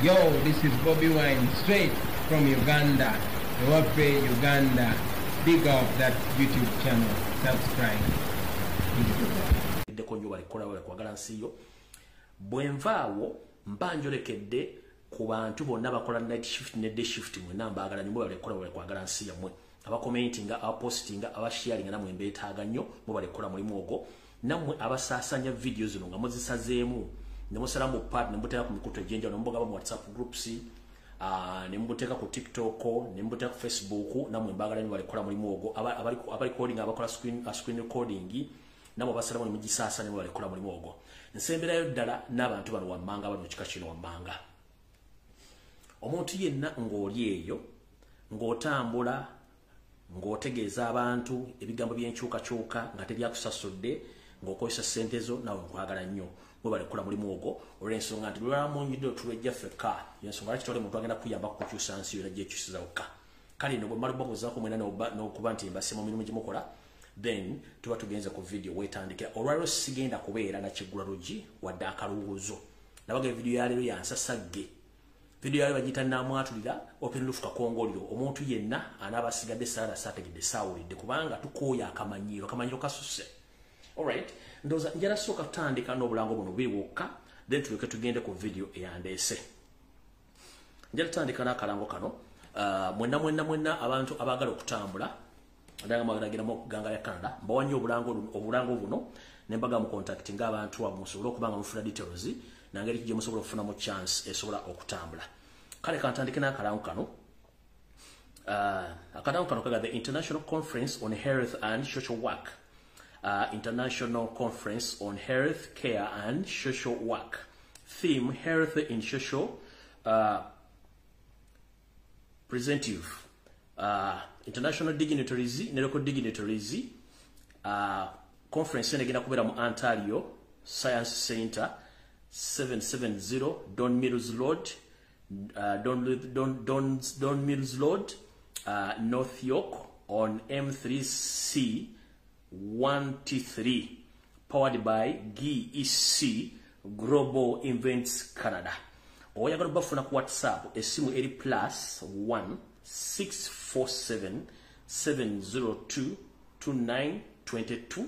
Yo, this is Bobby Wine, straight from Uganda. Ewaffe, Uganda. Big up that YouTube channel. Subscribe. Bwenvaawo mbanjolekedde ku bantu bonna bakola night shift ne day shift mwena mbagala nyumba balekola kwagala nsi yamwe aba commentinga aba postinga aba sharinga namwe mbetaaga nnyo bo balekola mulimu ogwo namwe abasasanya videos zino nga muzisazeemu ne musala mu part ne mutera ku mikuto ejenja ne mboga ba WhatsApp groups ne mbuteka ku TikTok ne mbuteka ku Facebook namwe mbagala nnyo balekola mulimu ogwo aba recording abakola screen recording nabo basala mu gisasanya ne balekola mulimu ogwo nsemberayo ddala n'abantu bano wammanga bano kika kino wammanga omuntu yenna ng'oli eyo ng'otambula ng'otegeeza abantu ebigambo by'enkyukakyuka nga tebyakusasudde ng'okozesa ssente zo nawe nkwagala nnyo bwe balekula mulimu ogwo olw'ensonga nti lwalamunjidde otulwejja ffekka yensonga lwaki tole muntu agenda kuyamba kukukyusa nsi yonna gyekyusiza wokka kale no bwe mmala okubabuuzaako mwena n'okuba nti mbase mu mirimu gye mukola then tuba tugenze ku video wetandikira olwaliro sigenda kubeera na kiggula lugi wadde akaluuzo nabaga video ya leero yansasagge video yali bagita namwatulira open roof kakongoliro omuntu yenna anaba sigadde sala sategedde sawulidde kubanga tukooya akamanyiro kasuse alright ndoza njala soka tutandika n'obulango buno biwokka then tuleke tugende ku video eyandeese njala tutandika n'akalango kano mwenna abantu abagala okutambula ndanga magaragira mu ganga ya Canada mbawanyi obulango buno nembaga mu contacting abantu amusobola okubanga mufuna details nangeri kije musobola okufuna mu chance esobola okutambula kale kantandike n'akalango kano akalango kano kaga the International Conference on Health and Social Work International Conference on Health Care and Social Work theme health in social presentive international dignitaries ne local dignitaries conference negenda kubera mu Ontario Science Center 770 Don Mills Road Don Mills Road North York on M3C 1T3 powered by GEC Global Events Canada oyagala bafuna ku WhatsApp esimu eri +1 647 702 2922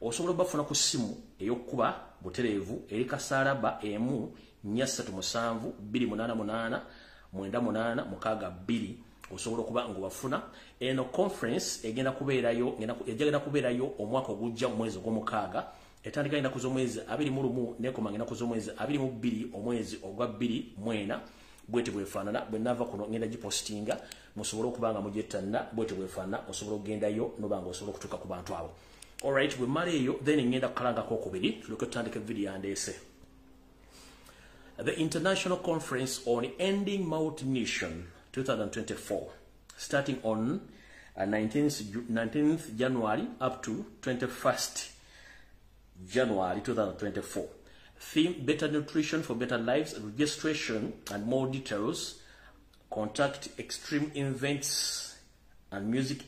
osobola bafuna ku simu eyokuba butereevu eri kasaraba emu 337 288 98 mukaga 2 osobola kuba ngo bafuna eno conference egenda kubeerayo omwaka ogujja mwezi gw'omukaaga etandika ina kuzomwezi 21 nekoma ngenda kuzomwezi 22 omwezi ogwa 2 mwena bwete bwefaanana bwe nava kuno ngenda gipostinga musobola okubanga mujettanna bwete bwefaanana osobola okugendayo nobanga osobola okutuuka ku bantu abo alright bwe mmala eyo then ngenda kukalangako okubiri tuleke tutandika video yandeese the International Conference on Ending Malnutrition 2024 starting on 19th January up to 21st January 2024 theme better nutrition for better lives registration and more details contact extreme events and music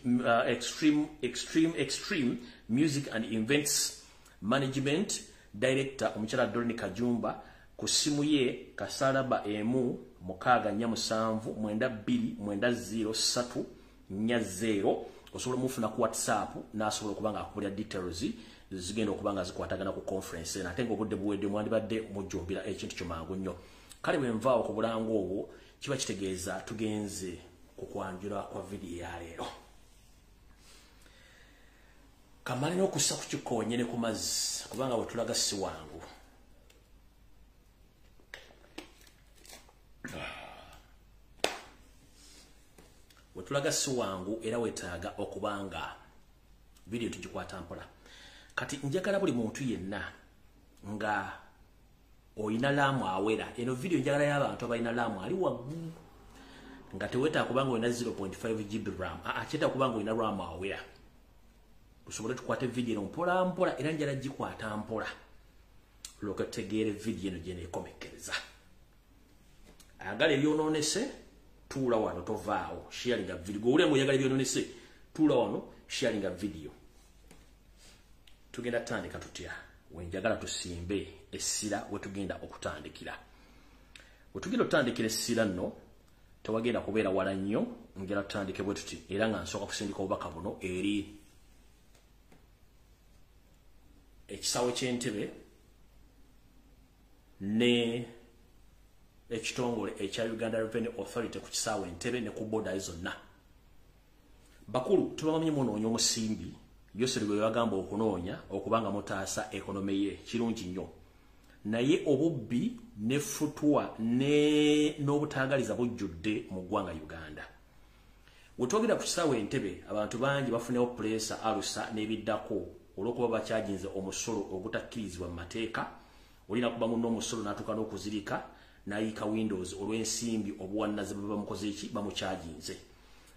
extreme music and events management director omukyala Dorni Kajumba ku simu ye kasaraba emu mukaga nyamusanvu 9290 osobola mufuna ku WhatsApp nasobola kubanga akubulya details zigenda okubanga zikwatagana ku conference ate ng'obudde buwedde mwandibadde mujjumbira ekintu kyomangu nnyo kale bwe nvaawo ku bulango obwo kiba kitegeeza tugenze ku kwanjula kwa video ya leero kamale n'okussa ku kikoonye ne ku mazzi kubanga bwe tulaga si wangu wetulaga si wangu era wetaaga okubanga video tugikwata mpola kati njagala buli muntu yenna nga oyina laamu awera eno video njagala y'abantu abalina laamu ali waggulu nga teweta kubanga oyina 0.5 GB RAM akyeta kubanga oyina RAM awera tusobole tukwate video eno mpola mpola era njala gikwata mpola lwoka tutegeere video eno gye neekomekkereza ayagala ebyonoonese tuula wano tovaawo sharinga video gwe ulengo oyagala ebyonoonese tuula wano sharinga video tugenda tandika tutya wenjagala tusimbe essira we tugenda okutandikira Wetugenda otandikira essira nno tewagenda kubeera wala nnyo ngera tutandike bwe tuti era nga nsooka kusindika obubaka buno eri ekisaawe ky'Entebbe ne ekitongole ekya Uganda Revenue Authority ku kisaawe Entebbe ne ku boda zonna. Bakulu tubamanye munoonya omusimbi Yoseri gwe bagamba okunoonya okubanga mutaasa ekonome ye kirungi nnyo. Naye obubbi ne futwa n'obutangaliza bujjudde mu ggwanga Uganda. Wetwogera ku kisaawe Entebbe abantu bangi bafunewo pressure alusa n'ebiddako olw'okuba bakyajinze omusolo ogutakkirizibwa mu mateeka. Olina kuba munno omusolo n'atuuka n'okuzirika n'ayiika Windows olw'ensimbi obuwannaze bwe bamukoze eki bamukyajinze.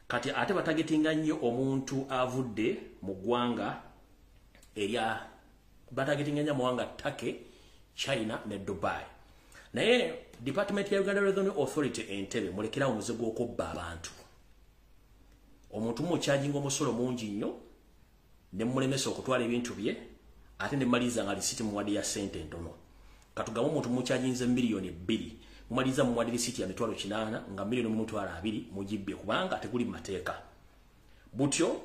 Kati ate batagetinga nnyo omuntu avudde mu ggwanga erya batagetinga nnyo muwanga Turkey, China ne Dubai. Naye Department ya Uganda Revenue Authority Entebbe mulekera omuzigo okubba abantu. Omuntu mukyajinga omusolo mungi nnyo ne mulemesa okutwala ebintu bye ate ne maliza nga lisiti muwadi ya sente ntono. Katugaba omuntu mukyajinze milioni 2 mumaliza muwadi lisiti ya mitwalo 8 nga milioni mutwala 2 mujibbe kubanga teguli mateeka. Butyo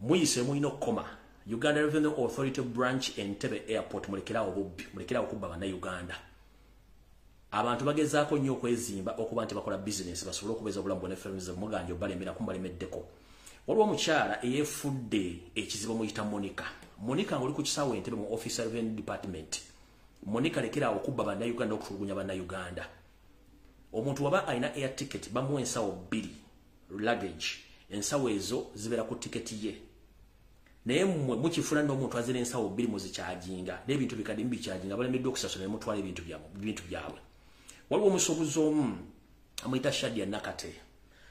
muyise muino koma Uganda Revenue Authority branch Entebbe Airport mulekera obubbi mulekera okubba bana Uganda. Abantu bagezaako nnyo okwezimba okuba nti bakola business basobole okubeza obulamu bwonna firms muganja obalemera kumbalemeddeko. Waliwo omukyala eyefudde ekizibu muyita Monica ng'oli ku kisaawe Entebbe mu Office Revenue Department. Monica lekera okubba bana Uganda okutulugunya bana Uganda. Omuntu waba alina air ticket bamuwa ensawo 2 luggage ensawo ezo zibeera ku ticket ye. Naye mmwe mukifuna n'omuntu azira ensawo 2 muzikyajinga n'ebintu bikadde mbikyajinga balemeddwa okusasula ne mutwala ebintu byabwe. Waliwo omusuubuzi omu amuyita Shadia Nakate.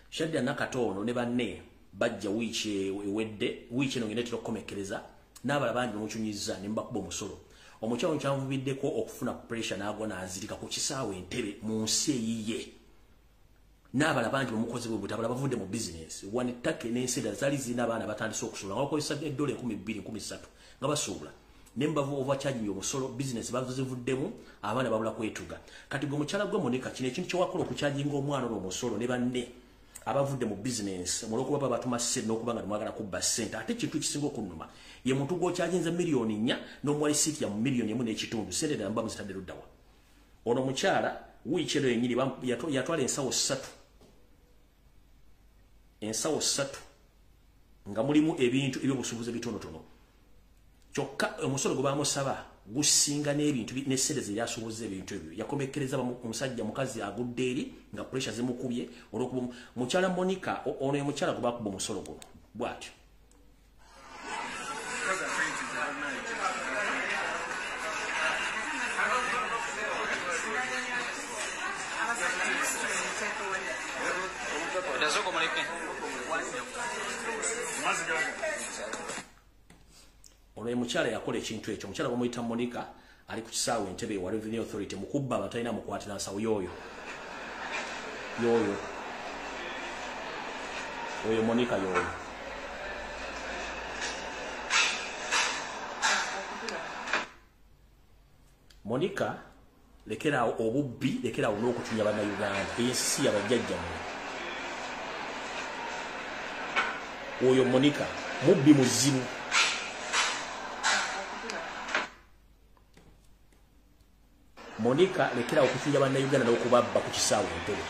Shadia Nakate ono ne banne bajja wiiki ewedde wiiki eno ngenda okukomekereza n'abala bangi bamukyunyiza ne mbakuba omusolo. Omukyalo kyanvubiddeko okufuna pressure n'agwa n'azirika ku kisaawe Entebbe mu nsi eyiye. N'abala bangi bamukoze bwe butabala bavudde mu business. Wani Turkey n'enseda zaali zirina abaana batandise okusuula nga bakozesa $2 13 nga basuula. Ne mbavu overcharging omusolo business bavuzivuddemu abaana babula kwetuga. Kati gwe mukyala gwe Monica kino ekintu kye wakola okucharginga omwana n'omusolo ne banne abavudde mu business muloko baba batuma sente n'okubanga mwagala kubba sente ate kintu kisinga okunnuma ye muntu go charginze milioni 4 n'omwali siti ya milioni 1.5 sente da mbamu zitadde luddawa. Ono mukyala wiichero yenyiri yatwala ensawo 3 nga mulimu ebintu ebyobusubuzi bitonotono. Kyokka omusolo gwe bamusaba gusinga n'ebintu ne sente ze yasubuze ebintu ebyo. Yakomekereza omusajja mukazi agudde eri nga pressure zimukubye olwokuba mukyala Monica ono mukyala gwe bakuba omusolo guno bw'atyo. Ono mukyala yakola ekintu ekyo. Mukyala bamuyita Monica ali ku kisaawe Entebbe wa Revenue Authority mukubba batalina mukwatira nsawo yoyo Monica yoyo. Monica lekera obubbi lekera n'okutunya bana Uganda ensi abajjajja oyo Monica mubbi muzibu. Monica lekera okutunya bana Uganda n'okubabba ku kisaawe Entebbe.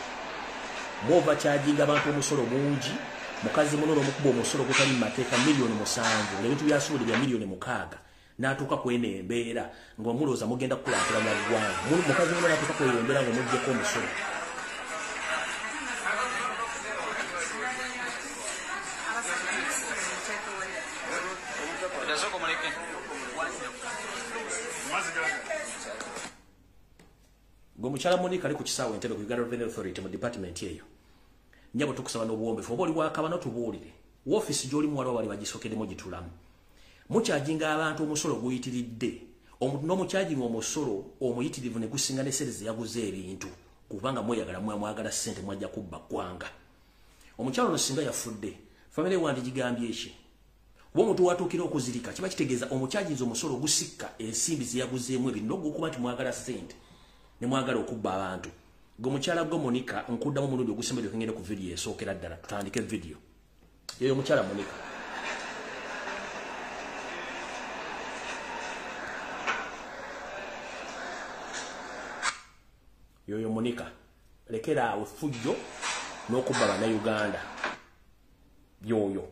Mova charging abantu omusolo mungi mukazi munono omukuba omusolo gutali mateeka milioni 7 n'ebintu byasuubula bya milioni 6 n'atuuka kwene embeera ng'omulooza mugenda kukulaakulanya ggwanga. Mukazi munono n'atuuka kwene embeera ng'omugyeko omusolo. Mukyala Monica ali ku kisaawe Entebbe ku Uganda Revenue Authority mu department eyo. Nyabo tukusaba n'obuwombefu oba oli wakabano tubuulire. Office gy'oli muwala wali bagisokedemu gitulamu. Mukyajinga abantu omusolo guyitiridde. Omuntu n'omukyajinga omusolo omuyitirivu ne gusinga ne sente yaguze ebintu kubanga mweyagala mwagala sente mwajja kubba ggwanga. Omukyalo ono singa yafudde family wandi gigambye eki. Omuntu watuukira okuzirika kiba kitegeeza omukyajinze omusolo gusikka ensimbi ze yaguzeemu ebintu n'okuba nti mwagala sente ne mwagala okubba abantu. Go mukyala go Monica nkuddamu omulundi ogusembedde ngende ku video esookera ddala tutandike video. Yoyo mukyala Monica. Yoyo Monica. Lekera awo fujjo n'okubba bannayuganda. Yoyo.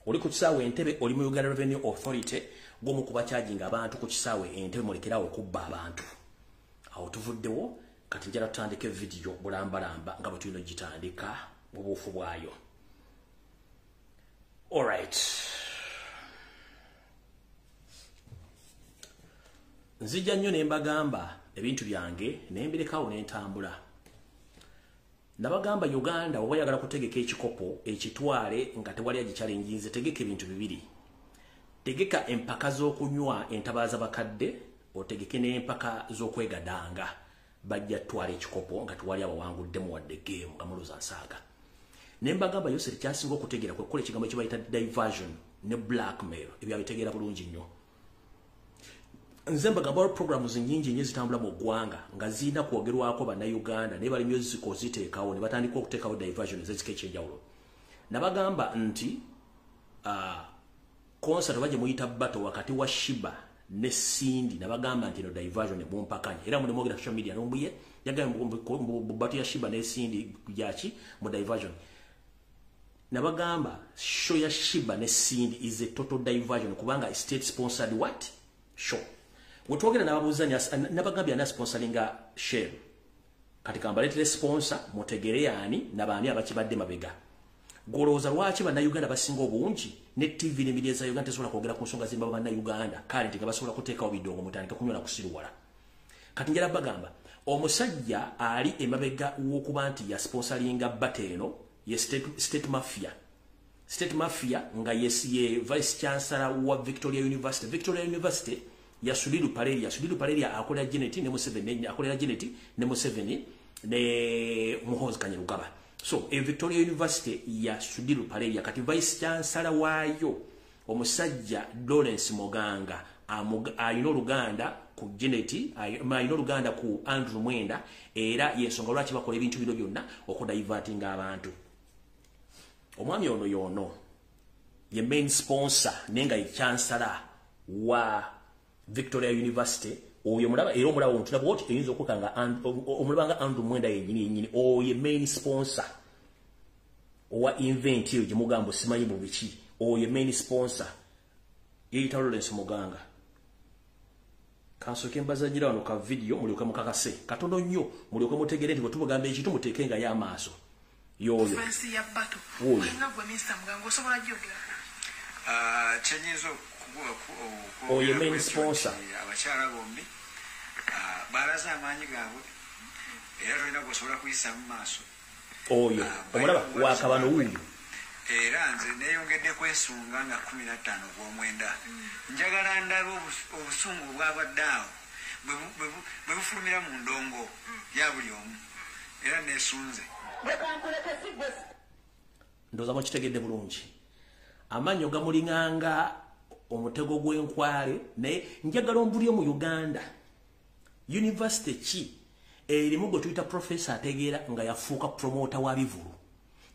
Oli ku kisaawe Entebbe oli mu Uganda Revenue Authority gomu kuba charging abantu ku kisaawe Entebbe mulekerawo okubba abantu. Awo tuvuddewo kati njala tutandike video bulambalamba nga bwe tulina gitandika mu buufu bwayo. Alright. Nzija nnyo ne mbagamba ebintu byange ne mbirekawo ne ntambula. Nabagamba Uganda oba yagala kutegeka ekikopo ekitwale nga tewali agichallenge tegeka ebintu bibiri. Tegeka empaka z'okunywa entabaaza bakadde otegeke n'empaka z'okwegadanga bajja twale ekikopo nga tewali abawanguddemu wadde game nga muluza nsaaga. Ne mbagamba yose kyasinga okutegeera kwe kola ekigambo kibayita diversion ne blackmail ebyo abitegeera bulungi nnyo. Nze mbagamba programs nnyingi nnyo zitambula mu ggwanga nga zirina kwogerwako bannayuganda ne bali music oziteekawo ne batandika okuteekawo diversion ez'ekika ekyenjawulo. Nabagamba nti concert oba gye muyita battle wakati wa Shiba ne Sindi nabagamba nti no diversion ebumpakanya era mune mwogera social media Lumbuye yagamba mu battle ya Shiba ne Sindi yaki mu diversion. Nabagamba show ya Shiba ne Sindi is a total diversion kubanga state sponsored what show. Wetwogera n'ababuuzanya nabagambye ana sponsoringa Shell. Kati kambaletere sponsor mutegere yani nabaani abakibadde mabega. Golowooza lwaki bannayuganda basinga obungi ne TV ne media za Uganda tesobola kwogera ku nsonga zimba bannayuganda kale nti nga basobola kuteekawo bidongo mutandika kunywa na kusiruwala. Kati njala bagamba omusajja ali emabega w'okuba nti ya sponsoringa bateno ye state mafia. State mafia nga ye vice chancellor wa Victoria University. Victoria University ya Suliru Paleria akolera Janet ne Museveni akolera Janet ne Museveni ne Muhoozi Kanyarugaba. So Victoria University ya Suliru Paleria kati vice chancellor waayo omusajja Lawrence Moganga ayina oluganda ku Janet ayina oluganda ku Andrew Mwenda era yensonga lwaki bakola ebintu bino byonna okudivertinga abantu. Omwami ono yono ye main sponsor nenga ye chancellor wa Victoria University oyo mulaba era omulaba omuntu nabo oti eyinza okukanga omulabanga Andrew Mwenda yennyini oyo main sponsor owa invent yo gyemugambo simanyi mu biki oyo main sponsor yeyita Lawrence Muganga. Kansoke mbazanyira wano ka video mulyoke mukakase katono nnyo mulyoke mutegere nti bwe tubagamba ekintu muteekenga y'amaaso yoyo fansi ya bato ngagwe Mr. Muganga osobola gyogera chenyezo oyo main sponsor abakyala bombi baraza amanyi gaabwe era tulina kusobola kuyisa mu maaso oyo omulaba wakabano wuyo era nze neeyongedde kwesunga nga 15 gw'omwenda njagala ndabe obusungu bw'abaddaawo bwe bufulumira mu ndongo ya buli omu era neesunze ndowooza mukitegedde bulungi amanyo gamulinganga omutego gw'enkwale naye njagala ombulyo mu Uganda university ki erimu gwe tuyita professor ategeera nga yafuuka promoter wa bivulu.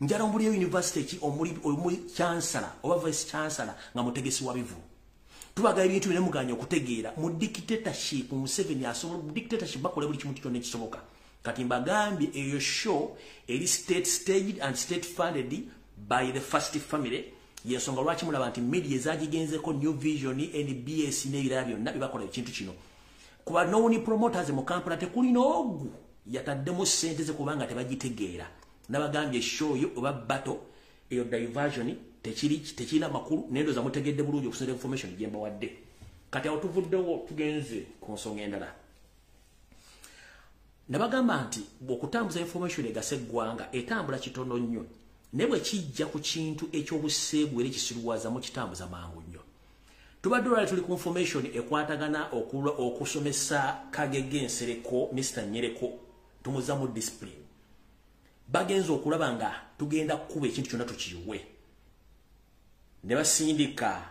Njala ombulyo university ki omuli chancellor oba vice chancellor nga mutegesi wa bivulu. Tubaga ebintu bine muganya okutegeera mu dictatorship Museveni asobola mu dictatorship bakola buli kimu kyonna ekisoboka. Kati mbagambye eyo show eri state staged and state funded by the first family. Yensonga lwaki mulaba nti media ezagigenzeko New Vision NBS n'ebirala byonna bibakola ekintu kino. Kuba nowuni promoters mu Kampala tekulina ogu yataddemu ssente ze kubanga tebagitegeera. Nabagambye show yo oba battle eyo diversion tekirina makulu nendoza mutegedde bulungi okusera information gye mbawadde. Kati awo tuvuddewo tugenze ku nsonga endala. Nabagamba nti okutambuza information egase eggwanga etambula kitono nnyo. Nebwe kijja ku kintu ekyobuseegu era ekisiruwaza mu kitambuza mangu nnyo. Tubadde olwali tuli ku information ekwatagana okusomesa Kagege Nsereko Mr. Nyereko tumuza mu discipline. Bagenza okulaba nga tugenda kuba ekintu kyonna tukiyiwe. Ne basindika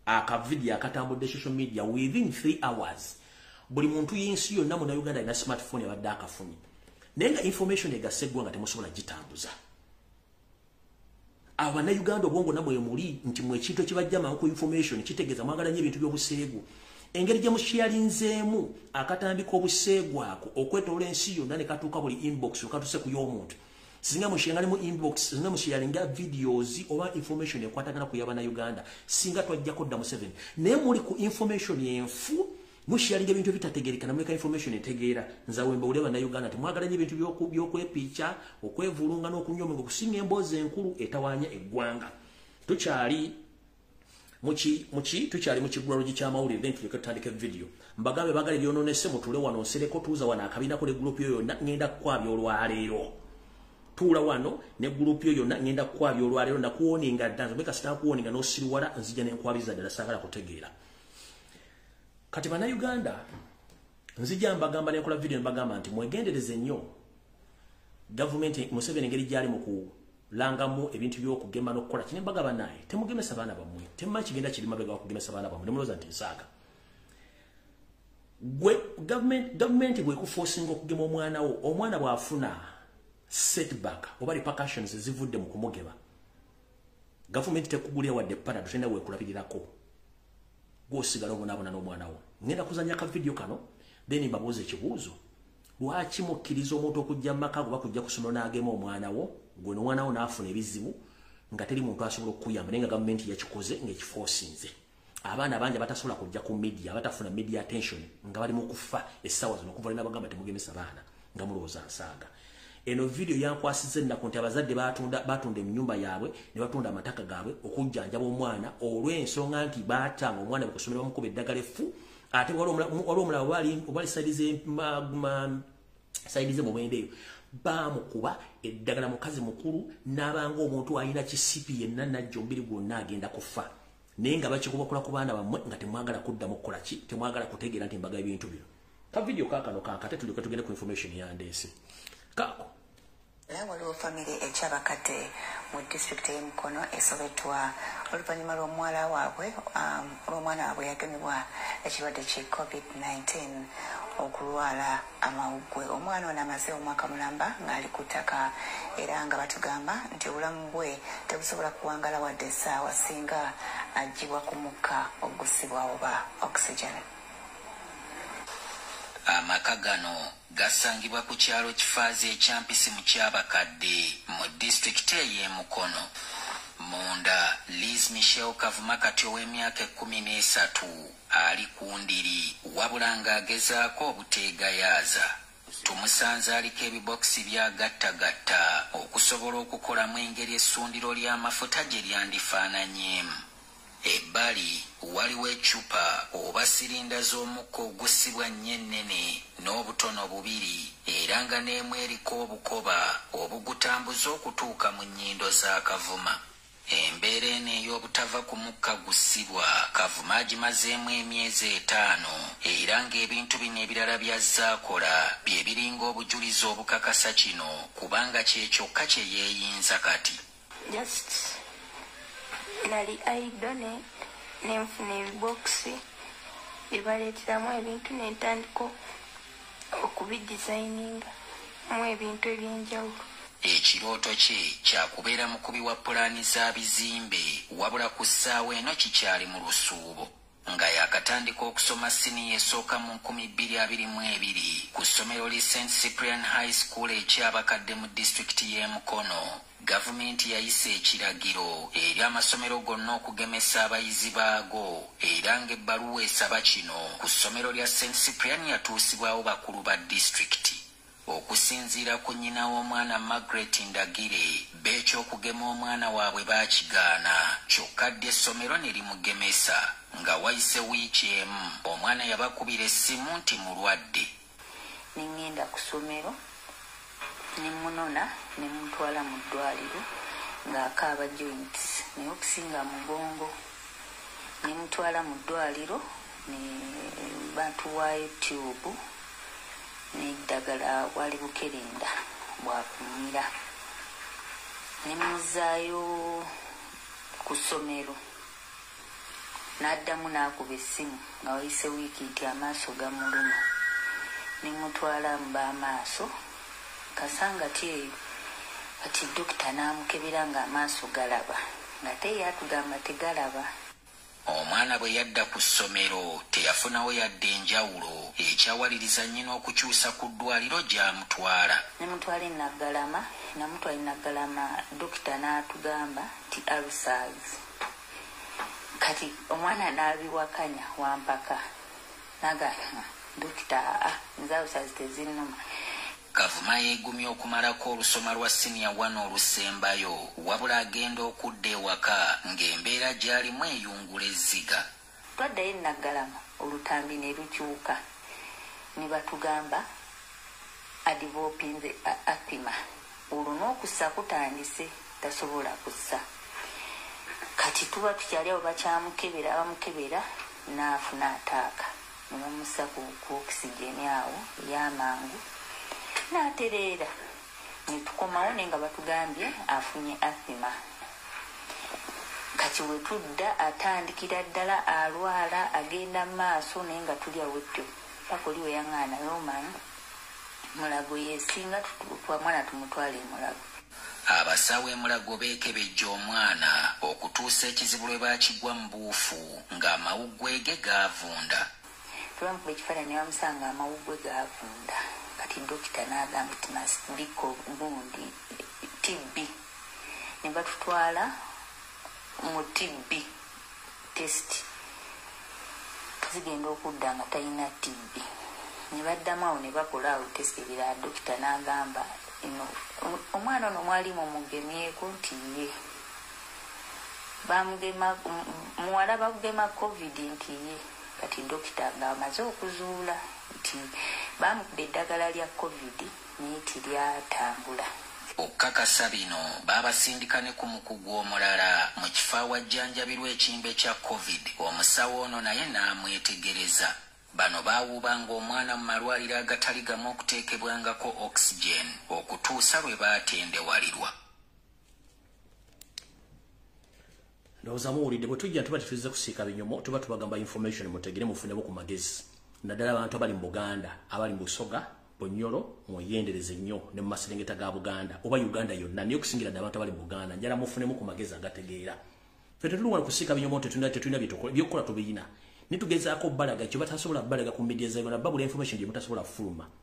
akavidiyo akatambudde social media within 3 hours buli muntu yensi yonna mu Uganda ina smartphone abadde akafunye nenga information egaseggwa nga temusobola gitambuza abana Uganda obwongo namwe muli nti mwe kintu kibajjama ku information kitegeza mwagala nnyo ebintu by'obuseegu engeri gye musharinzeemu akatambika obuseegu ako okwetola ensi yonna ne katuuka buli inbox okatuse ku y'omuntu singa mushiyangale mu inbox singa mushiyalinga videos oba information ekwatagana ku y'abana Uganda singa twajjako dda mu 7 naye muli ku information enfu mushiyalinga ebintu bitategerekana muleka information etegeera nzawemba uli abana Uganda temwagala nnyo ebintu by'okwepiica okwevulunga n'okunyomenga okusinga emboozi enkulu etawaanya eggwanga tukyali tukyali mu kigwalo ky'amawulire then tuleke tutandike video mbagambe bagale byononese mutule wano nsereko tuuza wano akabina kole group yo yonna ngenda kwabya olwaleero tuula wano ne group yo yonna ngenda kwabya olwaleero nakuwoninga ddanza beka sitakuwoninga n'osiriwala nzija n'enkwabiza ddala saagala kutegeera kati bana Uganda nzija mbagamba ne kola video mbagamba nti mwegendereze nnyo government Museveni engeri gyali mu kulangamu ebintu by'okugema n'okukola kine mbagaba naye temugemesa baana bammwe temma kigenda kirima bega okugemesa baana bammwe nemuloza nti nsaaga gwe government bwe kuforcinga okugema omwana bw'afuna setback oba repercussions zivudde mu kumugeba government tekugulya wadde parado tenda wekulabirirako gwosigala obonaabona n'omwana wo ngenda kuzanya ka video kano then mbabuuza ekibuuzo lwaki mukkiriza omuntu okujja mu maka oba kujja kusomero n'agema omwana wo gwe n'omwana wo n'afuna ebizibu nga teri muntu asobola okukuyamba naye nga gavumenti yakikoze ng'ekiforcinze abaana bangi batasobola kujja ku media batafuna media attention nga bali mu kufa essaawa zino okuva lina bagamba temugemesa baana nga mulowooza nsaaga eno video yankwasize nnaku nti abazadde batunda ennyumba yaabwe ne batunda amataka gaabwe okujjanjaba omwana olw'ensonga nti baatanga omwana bekusomera bamukuba eddagala effu ate wali omulala obali saidize mu bwende eyo bamukuba eddagala mukazi mukulu n'abanga omuntu alina kisipi yenna najja omubiri gwonna agenda kufa naye nga bakikubakola ku baana bammwe nga temwagala kuddamu kukola ki temwagala kutegeera nti mbaga ebintu bino ka video kaakano kankate tulyoke tugende ku information yandeese kaako waliwo famire ekyabakadde mu disitulikiti y'Emukono esobetwa oluvannyuma lw'omwana waabwe yagemebwa ekirwadde ki COVID-19 okulwala amawuggwe omwana ono amaze omwaka mulamba ng'ali ku ttaka era nga batugamba nti obulamu bwe tebusobola kuwangala wadde essaawa singa aggyibwa ku mukka ogusibwa oba oxygen. Amaka gano gasangibwa ku kyalo Kifaazi ekyampisi mu kyabakadde mu disitulikiti ey'Emukono. Munda Liz Michelle Kavuma kati ow'emyaka 13 ali ku ndiri wabula ng'agezaako obuteegayaaza. Tumusanze aliko ebibokisi byagattagatta okusobola okukolamu engeri essundiro ly'amafuta gye lyandifaananyeemu. Ebbali waliwo eccupa oba sirinda z'omukka ogusibwa nnyo ennene n'obutono bubiri era nga n'emu eriko obukoba obugutambuza okutuuka mu nnyindo za Kavuma. Embeera eno ey'obutava ku mukka gusibwa Kavuma agimazeemu emyezi 5 era ng'ebintu bino ebirala by'azzaakola bye biringa obujulizi obukakasa kino kubanga kye kyokka kye yeeyinza kati. Nali aidone nenfuna ebibokisi byebaleteramu ebintu nentandika okubidesigninga mu ebintu ebyenjawulo. Ekirooto kye kyakubeera mukubi wa pulaani za bizimbe wabula ku ssaawa eno kikyali mu lusuubo nga yakatandika okusoma siniya esooka mu 2022 ku ssomero li St. Cyprian High School ekyabakadde mu disitulikiti y'Emukono. Gavumenti yayise ekiragiro eri amasomero gonna okugemesa abayizi baago era ng'ebbaluwa esaba kino ku ssomero lya St. Cyprian yatuusibwawo bakulu ba disitulikiti. Okusinziira ku nnyina w'omwana Margaret Ndagire beekyokugema omwana waabwe baakigaana kyokka ddi essomero ne limugemesa nga wayise wiiki emu omwana yabakubira essimu nti mulwadde. Ningenda ku ssomero nemunona nemutwala mu ddwaliro ng'akaaba joints naye okusinga mugongo nemutwala mu ddwaliro ne batuwaayo tube n'eddagala wali bukerenda bwakumira nemuzaayo ku ssomero n'addamu n'akuba essimu nga wayise wiiki nti amaaso gamuluma ne mutwala mba amaaso kasanga tyeyo kati dokita n'amukebera ng'amaaso galaba nga te yatugamba tegalaba. Omwana bwe yadda ku ssomero teyafunawo yadde enjawulo ekyawaliriza nnyina okukyusa ku ddwaliro gy'amutwala. Namutwala e Naggalama dokita n'atugamba nti ulcers. Kati omwana n'abiwakanya wampaka nagamba dokita nze ulcers tezinnuma. Kavuma yeegumya okumalako olusoma lwa siniya 1 olusembayo wabula agenda okudda ewaka ng'embeera gy'alimu eyungula ezziga. Twaddayo e Naggalama olutambi ne lukyuka ne batugamba adivopinze akima olwo n'okussa kutandise tasobola kussa. Kati tuba tukyali awo bakyamukebera bamukebera n'afuna ataaka ne bamussa ku okisigeni awo ey'amangu n'atereera ne tukomawo naye nga batugambye afunye asima. Kati we tudda atandikira ddala alwala agenda mu maaso naye nga tuli awetyo paka oli we yaŋŋaana y'omanyi Mulago yesinga tutwa mwana tumutwale Mulago. Abasawo e Mulago beekebejja omwana okutuusa ekizibu lwe baakigwa mu buufu ng'amawuggwe ge gaavunda. Twamukuba ekifaananyi ne bamusanga amawuggwe gaavunda. Kati dokita n'agamba nti masindiko gundi TB ne batutwala mu TB test zigenda okudda nga talina TB. Ne baddamu awo ne bakola awo test ebirala dokita n'agamba omwana ono mwali mumugemyeko nti ye bamugema muwala bagema covid nti ye. Kati dokita ng'amaze okuzuula nti bamukuba eddagala lya covid naye tiryatambula. Okukakasa bino baabasindika ne ku mukugu omulala mu kifo awajjanjabirwa ekimbe kya covid. Omusawo ono naye n'amwetegereza. Bano baawuubanga omwana mu malwaliro agatali gamu okuteekebwangako oxygen okutuusa lwe baatendewalirwa. Ndowooza muwulidde bwe tujja tuba tetuzize kusiika binyomo tuba tubagamba information mutegere mufunebo ku magezi. Naddala abantu abali mu Buganda, abali mu Busoga, Bunyoro, mweyendereze nnyo ne mu maserengeta ga Buganda oba Uganda yonna naye okusingira ddala abantu abali mu Buganda njala mufunemu ku magezi agategeera. Ffe tetulwana kusiika binyomo tetulina by'okukola tubiyina. Nitugezaako balaga kyo batasobola balaga ku media za Uganda babula information gye mutasobola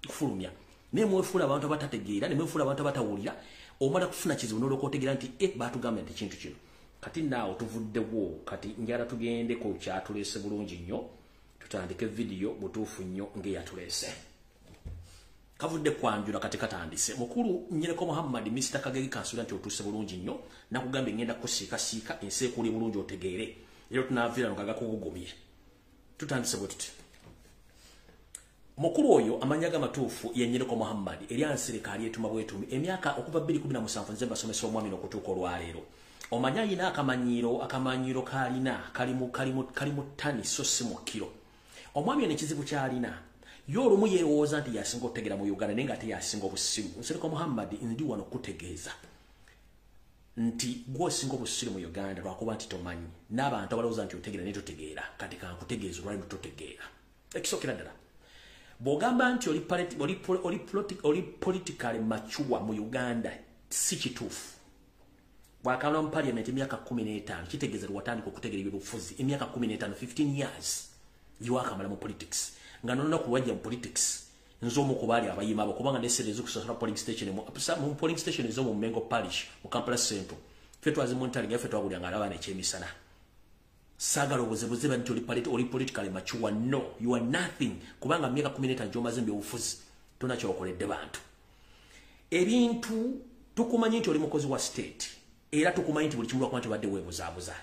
kufulumya. Ne mwefuula abantu abatategeera ne mwefuula abantu abatawulira omala kufuna kizibu n'olwokotegeera nti batugambye nti kintu kino. Kati naawo tuvuddewo kati njala tugende ku kyatuleese bulungi nnyo tutandike video butuufu nnyo ng'eyatuleese. Kavudde kwanjula kati katandise mukulu Nyereko Muhammad Mr. Kagege kansula nti otuuse bulungi nnyo nakugambye ngenda kusiika ensi ekuli bulungi otegeere era tunaavira nokaga kugugumye tutandise bwe tuti. Mukulu oyo amanya gamatuufu ye Nyereko Muhammad eri ansirikali etuma bwetumi emyaka okuva 2017 nze basomesa omwami n'okutuuka olwaleero. Omanya yina akamanyiro kalina kalimu tani so si mu kilo. Omwami ne kizibu kyalina y'olumu yeewooza nti yasinga okutegeera mu Uganda naye nga ate yasinga obusiru. Nyereko Muhammad ndi wano kutegeeza nti gw'osinga obusiru mu Uganda lwakuba nti tomanyi n'abantu abalowooza nti otegeera naye totegeera kati kankutegeeza olwali totegeera. Ekisookera ddala bw'ogamba nti oli politically mature mu Uganda si kituufu. Bwakabula mu parliament emyaka 15 kitegeeza watandika okutegeera ebyobufuzi emyaka 15 15 years yiwakamala mu politics nga nonna kuwajja mu politics nzomu kubali abayima abo kubanga nesereze kusasula polling station mu polling station ezo mu Mengo Parish mu Kampala Central fetwa zimuntali nga fetwa buli ngala bana ekyemisana sagala obuzebuze bantu oli politically mature. No, you are nothing kubanga myaka 15 njomaze mbyobufuzi tunakyo okoledde bantu ebintu tukumanyi nti oli mukozi wa state era tukumanyi nti buli kimu lwakuba nti badde weebuzaabuza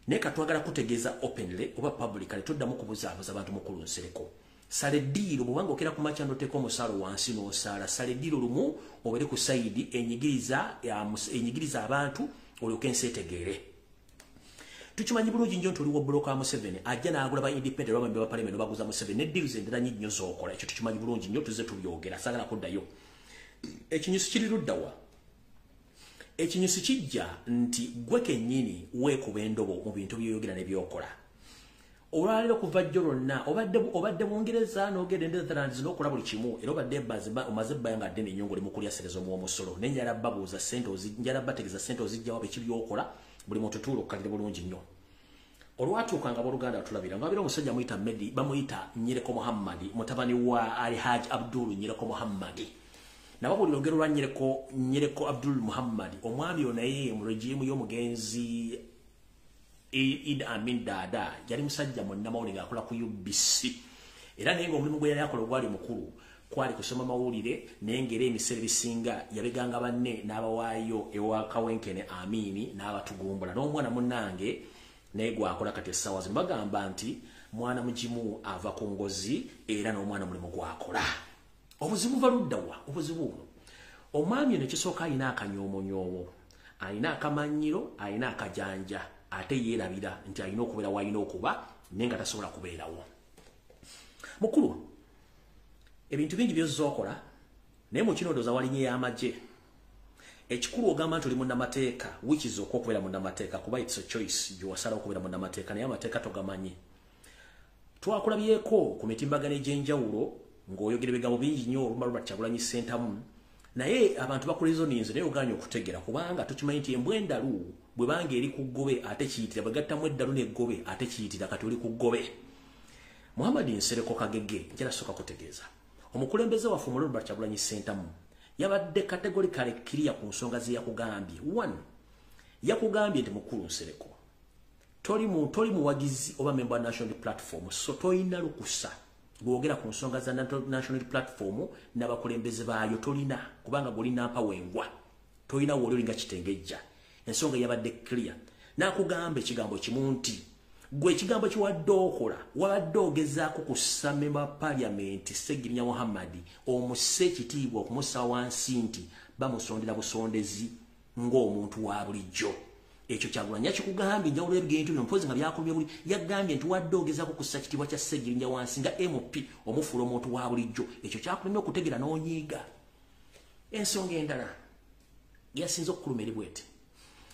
naye katwagala kutegeeza openly oba publicly toddamu kubuzaabuza abantu mukulu nsereko. Sale ddiiro bw'obanga okera ku makya n'oteeka omusaalo wansi n'osaala sale ddiiro lumu obere ku sayidi enyigiriza abantu olyoke ensi etegeere. Tukimanyi bulungi nnyo nti oli wa bbulooka wa Museveni ajja n'agula ba independent lwabambi ba parliament baguza Museveni ne ddiirizo endala nnyingi nnyo z'okola ekyo tukimanyi bulungi nnyo tuzze tubyogera saagala kuddayo. Ekinyusi kiri luddawa. Ekinyusi kijja nti gwe kennyini weekuba endobo mu bintu by'oyogera ne by'okola. olwaliro kuva jjo lonna obadde Bungereza n'ogenda Netherlands n'okola buli kimu era obadde omaze ebbanga nga ddene nnyo ng'oli mu kulya serezo muwomusolo naye njala babuuza ssente njala bategeeza ssente ozijjawo beki byokola buli muntu tuula okukalire bulungi nnyo olwatuuka nga booluganda tulabira nga wabira omusajja muyita Medi bamuyita Nyereko Muhammadi mutabani wa Alhaji Abdul Nyereko Muhammadi nababulira olugero lwa Nyereko Abdul Muhammadi omwami ono naye mu regimu y'omugenzi Idi Amin Dada yali musajja munnamawulire ng'akola ku UBC era naye ng'omulimu gwe yali akola ogwali mukulu kwali kusoma mawulire naye ng'era ebiseera ebisinga yabiganga banne n'abawaayo ewa Kawenkene Amini n'abatugumbula n'omwana munnange naye gwakola kati essaawa zino bagamba nti mwana mugimu ava ku ngozi era n'omwana mulimu gwakola obuzibu baludda wa obuzibu buno omwami ono kisooka alina akanyoomonyowo alina akamanyiro alina akajanja ate yeerabira nti alina okubeera w'alina okuba naye nga tasobola kubeerawo mukulu ebintu bingi byozza okola naye mu kino ndowooza walinye y'amagye ekikulu ogamba nti oli munnamateeka wikiza okubeera munnamateeka kuba it's a choice gyewasala okubeera munnamateeka naye amateeka togamanyi twakulabyeko ku mitimbagano egy'enjawulo ng'oyogera ebigambo bingi nnyo olumala lwakyagulanyi ssentamu naye abantu bakulizoninze naye oganye okutegera kubanga tukimanyi nti embwa endalu bwe banga eri ku ggobe ate kiyitira bwe gattamu eddalu n'eggobe ate kiyitira kati oli ku ggobe Muhammad Nsereko Kagege njala soka kutegeeza omukulembeze waffe omululu lwakyagulanyi ssentamu yabadde categorically clear ku nsonga ze yakugambye one yakugambye nti mukulu Nsereko toli muwagizi oba member national platform so toyina lukusa gwogera ku nsonga za national platform n'abakulembeze baayo tolina kubanga golina mpawengwa tolina woli nga kitengejja ensonga yabadde clear nakugamba ekigambo kimu nti gwe ekigambo kiwadde okola wabadde ogezaako kussa member parliament Ssegirinya Muhammadi omusse ekitiibwa okumussa wansi nti bamusondera busondezi ng'omuntu wa bulijjo ekyo Kyagulanyi yakikugambye njawulo y'ebigendo bino mpozi nga byakulumye buli yagambye nti wadde ogezaako kussa ekitiibwa kya Ssegirinya wansi nga MP omufuula omuntu wa bulijjo ekyo kyakulumye okutegera n'onyiiga ensonga endala yasinze okukuluma eri bwete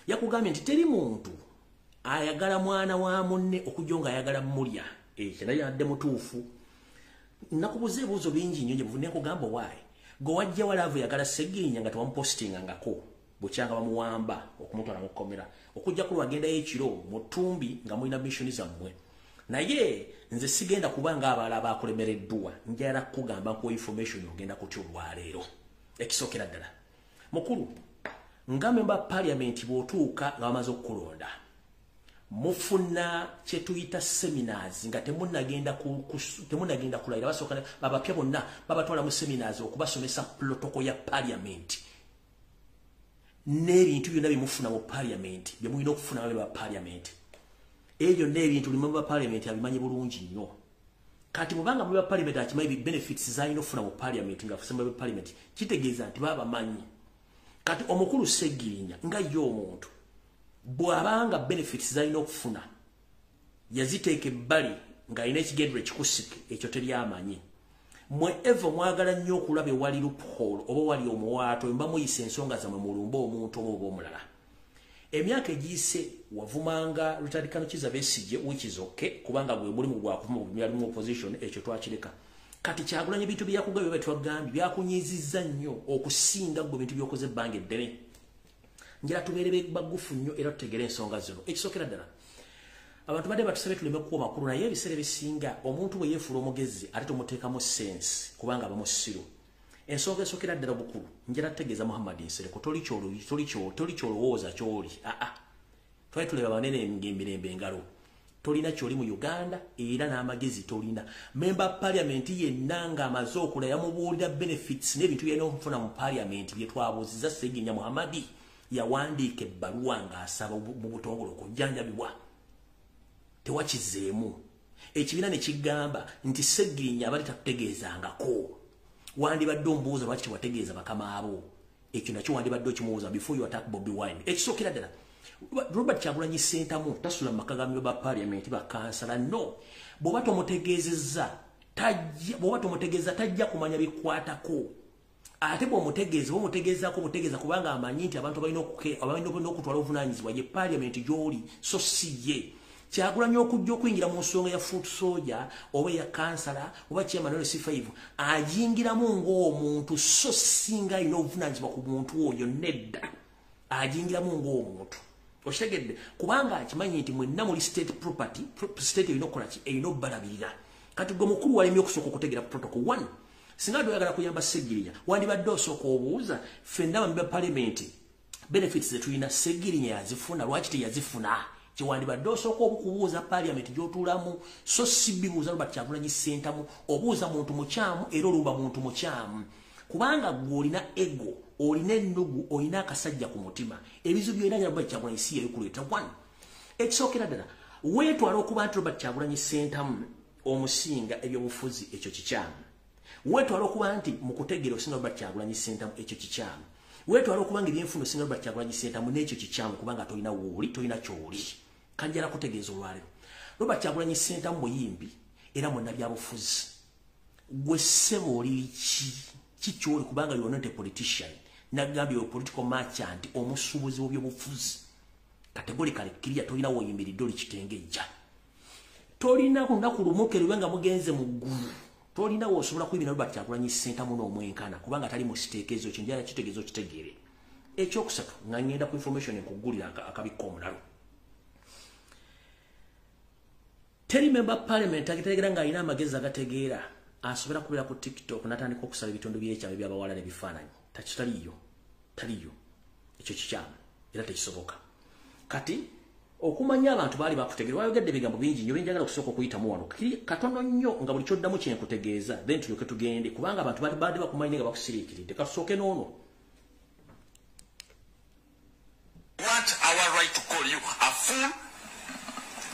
yakugambye nti teri muntu ayagala mwana wa munne okujja nga ayagala mulya ekyo naye adde mutuufu nakubuza ebibuuzo bingi nnyo gye buvune nkugamba waayi gwe wajja walaavu yagala Ssegirinya nga tewamupositingangako bukyanga bamuwamba okumutwala mu kkomera okujja ku lwagendayo ekiro mu ttumbi nga mulina missoni zammwe naye nze sigenda kubanga abalala bakulemereddwa njala kugamba nkuwa information ogenda kutya olwaleero ekisookera ddala mukulu nga member parliament bw'otuuka nga bamaze okukulonda mufuna kye tuyita seminars nga temunagenda kulayira basooka babapya bonna babatwala mu seminars okubasomesa protocol ya parliament n'ebintu byonna bye mufuna mu parliament bye mulina okufuna ba parliament ebyo n'ebintu limu ba parliament abimanyi bulungi nnyo kati mubanga mu ba parliament akimanyi benefits zalina okufuna mu parliament nga afusemba ba parliament kitegeeza nti babamanyi kati omukulu Ssegirinya nga yo omuntu bw'abanga benefits zalina okufuna yaziteeka ebbali ng'alina ekigendero ekikusike ekyo teryamanyi mwe evo mwagala nnyo okulaba ewali loophole oba wali omuwaato mba muyisa ensonga zammwe mulumba omuntu oba omulala emyaka egiyise wavumanga Rutadikano Kizza Besigye which is okay kubanga bwe mulimu gwakuvuma yali mu opposition ekyo twakireka kati Kyagulanyi ebintu byakugabye betwagambye byakunyizizza nnyo okusinga gwe bintu byokoze ebbanga eddene njala tubeere bagufu nnyo era tutegere ensonga zino ekisookera ddala abantu badde batusabe tuleme kuwa makulu naye ebiseera ebisinga omuntu bwe yeefuula omugezi ate tumuteekamu sense kubanga aba musiru ensonga esookera ddala bukulu njala tutegeeza Muhammad Nsereko toli kyolowooza kyoli twali tuleba banene ng'emirembe engalo tolina kyoli mu Uganda era n'amagezi tolina member parliament yenna ng'amaze okula yamubuulira benefits n'ebintu byalina okufuna mu parliament bye twabuuzizza Ssegirinya Muhammadi yawandiika ebbaluwa ng'asaba mu butongole okujjanjabibwa tewakizeemu ekibiina ne kigamba nti Ssegirinya abali takutegeezangako wandibadde omubuuza lwaki tewategeeza bakama abo ekyo nakyo wandibadde okimubuuza before you attack Bobi Wine ekisookera ddala Robert Kyagulanyi Ssentamu tasula mu maka ga ba parliament bakansala no bw'oba tomutegeezezza tajja kumanya bikwatako ate bw'omutegeezaako mutegeeza kubanga amanyi nti abantu balina okutwala obuvunaanyizibwa ye parliament gy'oli so si ye Kyagulanyi okujja okuyingira mu nsonga ya foot soldier oba ya kansala oba chairman wa C5 ajingiramu ng'omuntu so singa ino obuvunaanyizibwa ku muntu oyo nedda ajingiramu ng'omuntu okitegedde kubanga akimanyi nti mwenna muli state property state erina okukola ki erina obbalabirira kati gwe mukulu walemye okusooka okutegeera protocol 1 singa doyagala kuyamba Segirinya wandibadde osooka obuuza ffenna bambi ba parliament benefits zetulina Segirinya yazifuna lwaki teyazifuna kiwandibadde osooka okubuuza parliament gy'otuulamu so si bibuuza Robert Kyagulanyi Ssentamu obuuza muntu mukyamu era oluba muntu mukyamu kubanga gwe olina ego olina ennugu olina akasajja ku mutima ebizu byolina Robert Kyagulanyi si yebikuleeta 1 ekisookera ddala weetwala okuba nti Robert Kyagulanyi Ssentamu omusinga ebyobufuzi ekyo kikyamu weetwala okuba nti mu kutegeera osinga Robert Kyagulanyi Ssentamu ekyo kikyamu weetwala okuba nga ebyenfuna osinga Robert Kyagulanyi Ssentamu n'ekyo kikyamu kubanga tolina wooli tolina kyoli kanjala kutegeeza olwaleero Robert Kyagulanyi Ssentamu muyimbi era munnabyabufuzi gwe ssebo oli kikyoli kubanga you're not a politician nagambye yo political merchant omusuubuzi w'ebyobufuzi categorically kiriya tolina woyimiridde oli kitengejja tolina kunaku lumukerwe nga mugenze mu ggulu tolina wosobola kuyimira Robert Kyagulanyi Ssentamu n'omwenkana kubanga tali mu kitegeezo ekyo njala kitegeezo kitegeere ekyokusatu nga ngenda ku information enkugulira akabikko omulalo teri member parliament agitegeera nga alina amagezi agategeera asobola kubeera ku TikTok natandika okusala ebitundu by'ekyama by'abawala n'ebifaananyi taliyo ekyo kikyamu era tekisoboka kati okumanya abantu baali bakutegeera wayogedde ebigambo bingi nnyo benjagala okusooka okuyitamu wano katono nnyo nga buli kyoddamu kyenkutegeeza then tulyoke tugende kubanga abantu baadde bakumanyi nga bakusiriikiridde katusooke n'ono want our right to call you a fool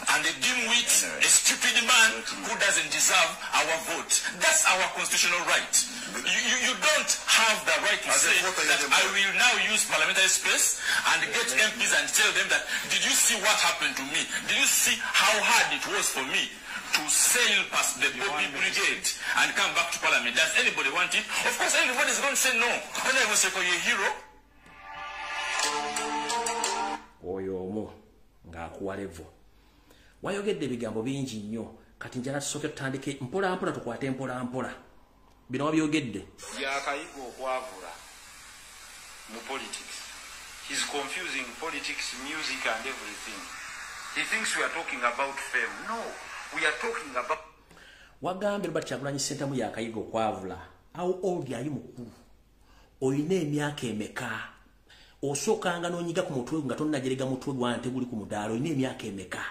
and a dimwit, a stupid man who doesn't deserve our vote. That's our constitutional right. You don't have the right to say that I will now use parliamentary space and get MPs and tell them that, did you see what happened to me? Did you see how hard it was for me to sail past the Bobby Brigade and come back to parliament? Does anybody want it? Of course, everybody is going to say no. When I was a hero. Oyomo ng'akuwa level. Wayogedde ebigambo bingi nnyo kati njala tusooke tutandike mpola mpola tukwate mpola mpola bino wabyogedde yakayiga okwavula mu politics. He's confusing politics, music and everything. He thinks we are talking about fame. No, we are talking about wagambye Robert Kyagulanyi Ssentamu yakayiga okwavula how old are you mukulu oyina emyaka emeka osookanga n'onyiga ku mutwe nga tonnajerega mutwe gwante guli ku mudaalo oyina emyaka emeka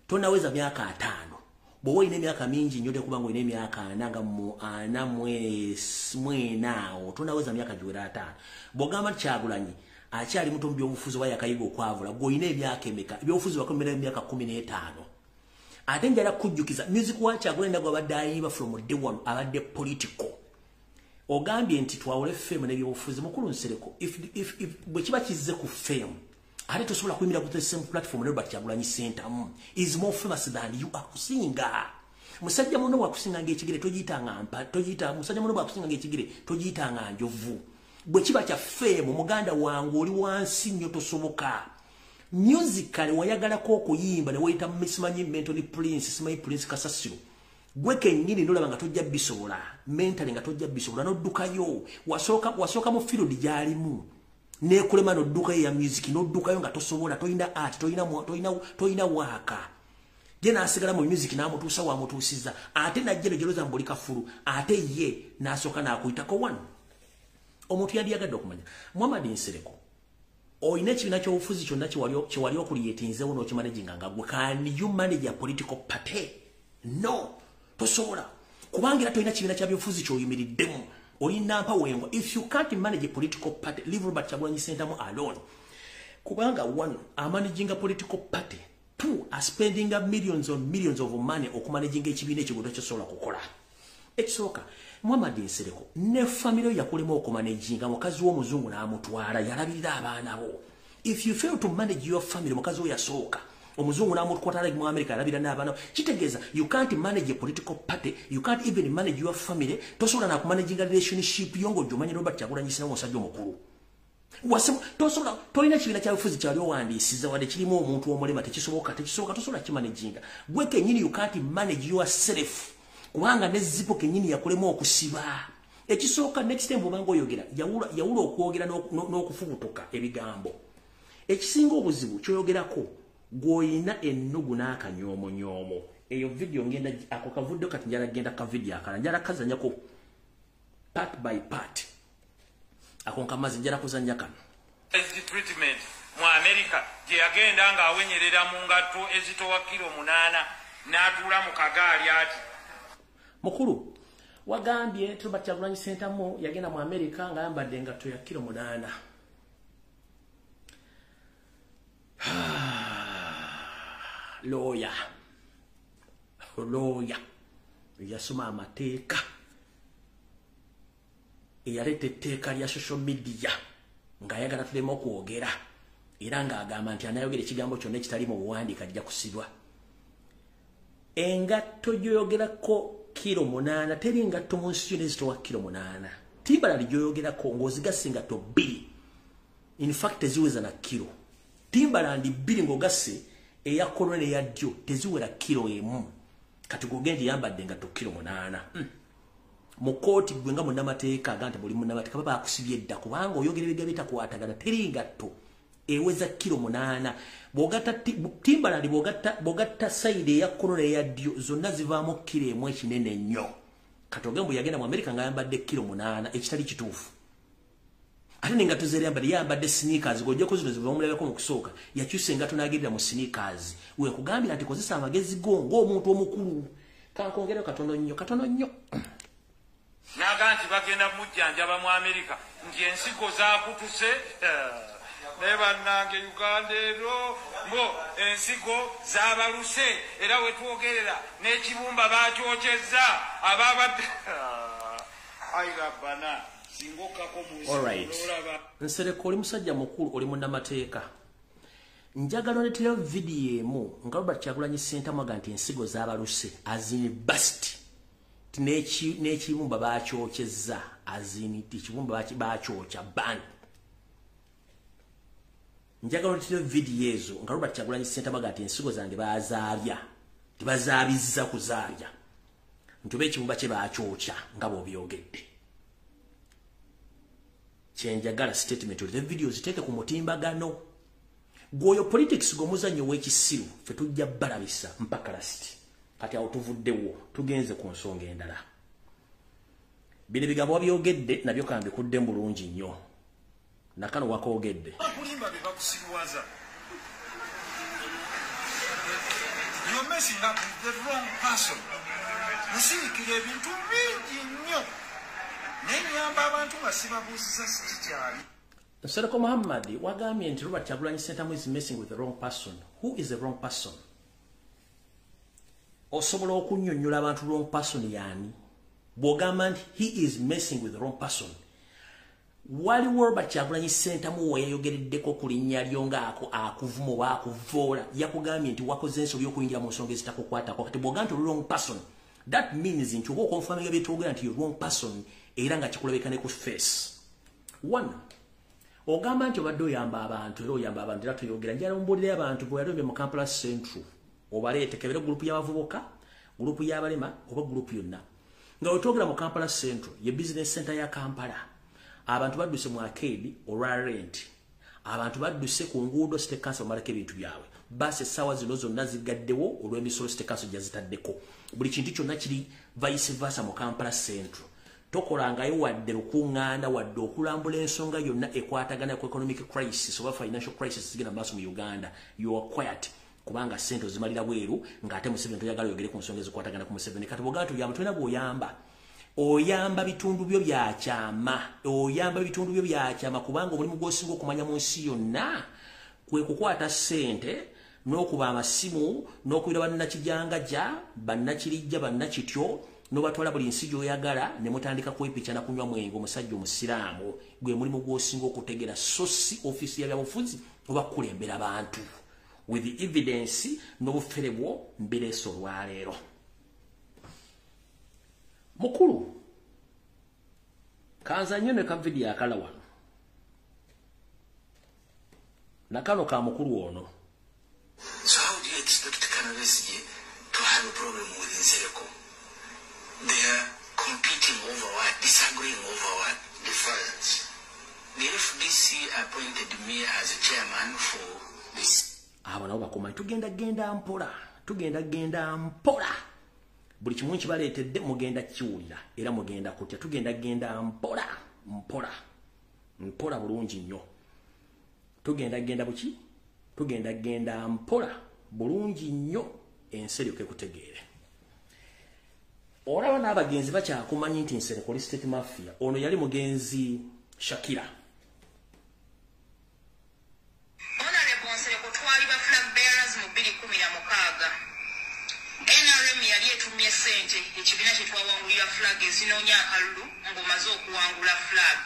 tonaweza myaka 5 bwe oyina emyaka mingi nnyo tekubanga oyina emyaka 4 tonaweza myaka giwera 5 bw'ogamba Kyagulanyi akyali muto mu byobufuzi wa yakayiga okwavula gwe oyina emyaka emeka ebyobufuzi bakomera emyaka 15 ate njala kujjukiza music wa Kyagulanyi nagwe abadde ayiba from day one abadde political ogambye nti twawule fame n'ebyobufuzi mukulu nsereko if bwe kiba kizze ku fame ate tosobola kuyimira ku the same platform ne Robert Kyagulanyi Ssentamu is more famous than you akusinga musajja muno wakusinga ng'ekigere tojiyita musajja muno wakusinga ng'ekigere tojiyitanga njovu bwe kiba kya fame muganda wangu oli wansi nnyo tosoboka musically wayagalako okuyimba ne wayita Simanyi Mentally Prince Simanyi Prince Kasasiro gwe kennyini nolaba nga tojja bisobola mentally nga tojja bisobola n'oddukayo wasooka mu field gy'alimu nekulema n'oddukayo ya music n'oddukayo nga tosobola toyina art toyina waka je n'asigala mu music n'amutuusa wamutuusiza ate najjero jeroza mbuli kafulu ate ye n'asooka n'akuyitako 1 omuntu yali yagadde okumanya Muhammad Nsereko oyina ekibiina ky'obufuzi kyonna kyewali okuliyetinzewo n'okimanaginga nga gwe can you manage a political party? No, tosobola kubanga era toyina kibiina kya byobufuzi ky'oyimiriddemu olina mpa wengwa. If you can't manage a political party, leave Robert Kyagulanyi Ssentamu alone. Kubanga 1, managing a political party. 2, spending millions on millions of money okumanaging ekibiina ekyo tosobola kukola. Ekisooka Muhammad Nsereko ne family yakulema okumanaging mukazi w'omuzungu n'amutwala yalabirira abaana bo. If you fail to manage your family mukazi yasooka omuzungu n'amutwala mu America yalabira n'abaana kitegeeza you can't manage a political party, you can't even manage your family, tosobola na kumanaging relationship yongo jomanyi Robert Kyagulanyi Ssentamu omusajja omukulu. Tosobola tolina kibiina kya bufuzi kyali owandiisiza wadde kirimu omuntu omulema tekisoboka tosobola kimanaginga. Gwe kennyini you can't manage yourself kubanga ne zipo kennyini yakulema okusiba. Ekisooka next time bw'obanga oyogera yawula okwogera n'okufubutuka ebigambo. Ekisinga obuzibu kyoyogerako gw'olina ennugu n'akanyoomonyomo. Eyo video ngenda ako kavudde kati njala genda ka video akala njala kazanyako part by part. Ako nkamazi njala kuzanya kano. Treatment mu America gye yagenda nga awenyerera mu ngatto ezitowa kilo 8 n'atuula mu kagaali ati. Mukulu wagambye Robert Kyagulanyi Ssentamu yagenda mu America nga ayambadde engatto ya kilo 8. Lawyer yasoma amateeka eyaleta etteeka lya social media ng'ayagala tulema okwogera era ng'agamba nti anayogera ekigambo kyonna ekitali mu buwandiika ajja kusibwa. Engatto gy'oyogerako kilo 8 teri ngatto mu nsi yonna ezitowa kilo 8. Timbalali gy'oyogerako ng'ozigassa engatto 2 in fact teziweza na kilo. Timbalandi 2 ng'ogasse eya kolone eya ddyo teziwera kilo 1. Kati gogende yambadde engatto kilo 8. Mu kooti gwe nga munnamateeka agante buli munnamateeka baba akusibye edda kubanga oyogera ebigambo bitakwatagana teri ngatto eweza kilo 8. Bw'ogatta Timbalandi bw'ogatta sayidi eya kolone eya ddyo zonna zivaamu kilo 1 ekinene nnyo. Kati ogambo yagenda mu America ng'ayambadde kilo 8 ekitali kituufu. Ate n'engatto z'eyambadde yambadde sneakers gojjako zino ziva omulabeko mu kusooka yakyusa engatto n'agendera mu sneakers. Weekugambira nti kozesa amagezi go ng'omuntu omukulu. Kankongere katono nnyo. Naga nti bagenda mujjanjaba mu America nti ensigo zaakutuse ne bannange Uganda ero mbo ensigo zaabaluse era wetwogerera n'ekibumba baakyokeza ababadde ayirabana. Alright. Nsereko oli musajja mukulu oli munnamateeka. Njagala oletera video emu nga Robert Kyagulanyi Ssentamu aga nti ensigo z'abaluse azini bust n'ekibumba baakyokeza azini ekibumba baakyokya ban. Njagala oletera video ezo nga Robert Kyagulanyi Ssentamu aga nti ensigo zange baazaabya tebazaabizza kuzaabya ntobe ekibumba kye baakyokya nga bw'obyogedde. Kyenjagala statement oli video ziteeke ku mutimbagano. Gwoyo politics g'omuzannyo w'ekisiru ffe tujja balabisa mpaka lasiti. Kati awo tuvuddewo tugenze ku nsonga endala. Bino ebigambo wabyogedde nabyo kambikudde mu bulungi nnyo. Nakano wakoogedde. Bakulimba be bakusirwaza. You're messing up with the wrong person. Musirikira ebintu bingi nnyo. Nenyamba abantu basibabuusiza sikikyali. Nsereko Muhammad wagambye nti Robert Kyagulanyi Ssentamu is messing with the wrong person. Who is the wrong person? Osobola okunnyonnyola abantu wrong person yani? Bw'ogamba nti he is messing with the wrong person. Waliwo Robert Kyagulanyi Ssentamu weyayogereddeko ku linnya lyo ng'ako akuvuma oba akuvoola yakugambye nti wakoze ensobi y'okuyingira mu nsonga ezitakukwatako. Kati bw'ogamba nti wrong person, that means nti oba okonfamiga byetwogera nti wrong person era nga kikulabika ne ku face. 1. Ogamba nti obadde oyamba abantu era oyamba abantu era toyogera njala mbuulire abantu bwe yalobye mu Kampala Central obaleete kebere gurupu y'abavubuka gurupu y'abalema oba gurupu yonna nga wetwogera mu Kampala Central ye business center ya Kampala. Abantu badduse mu arcade olwa rent, abantu badduse ku nguudo State Council bamalako ebintu byabwe. Basi essaawa zino zonna zigaddewo olw'emisolo State Council gyazitaddeko. Buli kintu kyonna kiri vice versa mu Kampala Central. Tokolangayo wadde lukuŋŋaanda wadde okulambula ensonga yonna ekwatagana ku economic crisis oba financial crisis zigenda maaso mu Uganda. You are quiet kubanga ssente ozimalira bweru ng'ate Museveni toyagala oyogere ku nsonga ezikwatagana ku Museveni. Kati bw'ogamba nti oyamba tolina bw'oyamba. Oyamba bitundu byo byakyama. Oyamba bitundu byo byakyama kubanga omulimu gw'osinga okumanya mu nsi yonna kwe kukwata ssente n'okuba amasimu n'okubira bannakijangajja bannakirijja bannakityo n'obatwala buli nsi gy'oyagala ne mutandika kwepica na kunywa mwenge omusajja omusiraamu gwe mulimu gw'osinga okutegera so si ofisi ya byabufuzi oba kulembera abantu with the evidence n'obufere bwo mbireese olwaleero. Mukulu kanza nnyo ne ka video akala wano nakano ka mukulu ono. So how do you expect Kanabesige to have a problem with Nsereko? They are competing over what? Disagreeing over what? Defiance. The FDC appointed me as a chairman for this. Abana bakoma tugenda mpola. Buli kimu kibaleetedde mugenda kiwulira era mugenda kutya tugenda mpola bulungi nnyo. Tugenda buki? Tugenda mpola bulungi nnyo enseri ke kutegeere. Olaba n'abagenzi bakyakumanyi nti Nsereko State Mafia ono yali mugenzi Shakira. Honorable Nsereko twali ba flag bearers mu 2016. NRM yali etumye ssente ekibiina kye twawangulira flag ezinoonya akalulu ng'omaze okuwangula flag.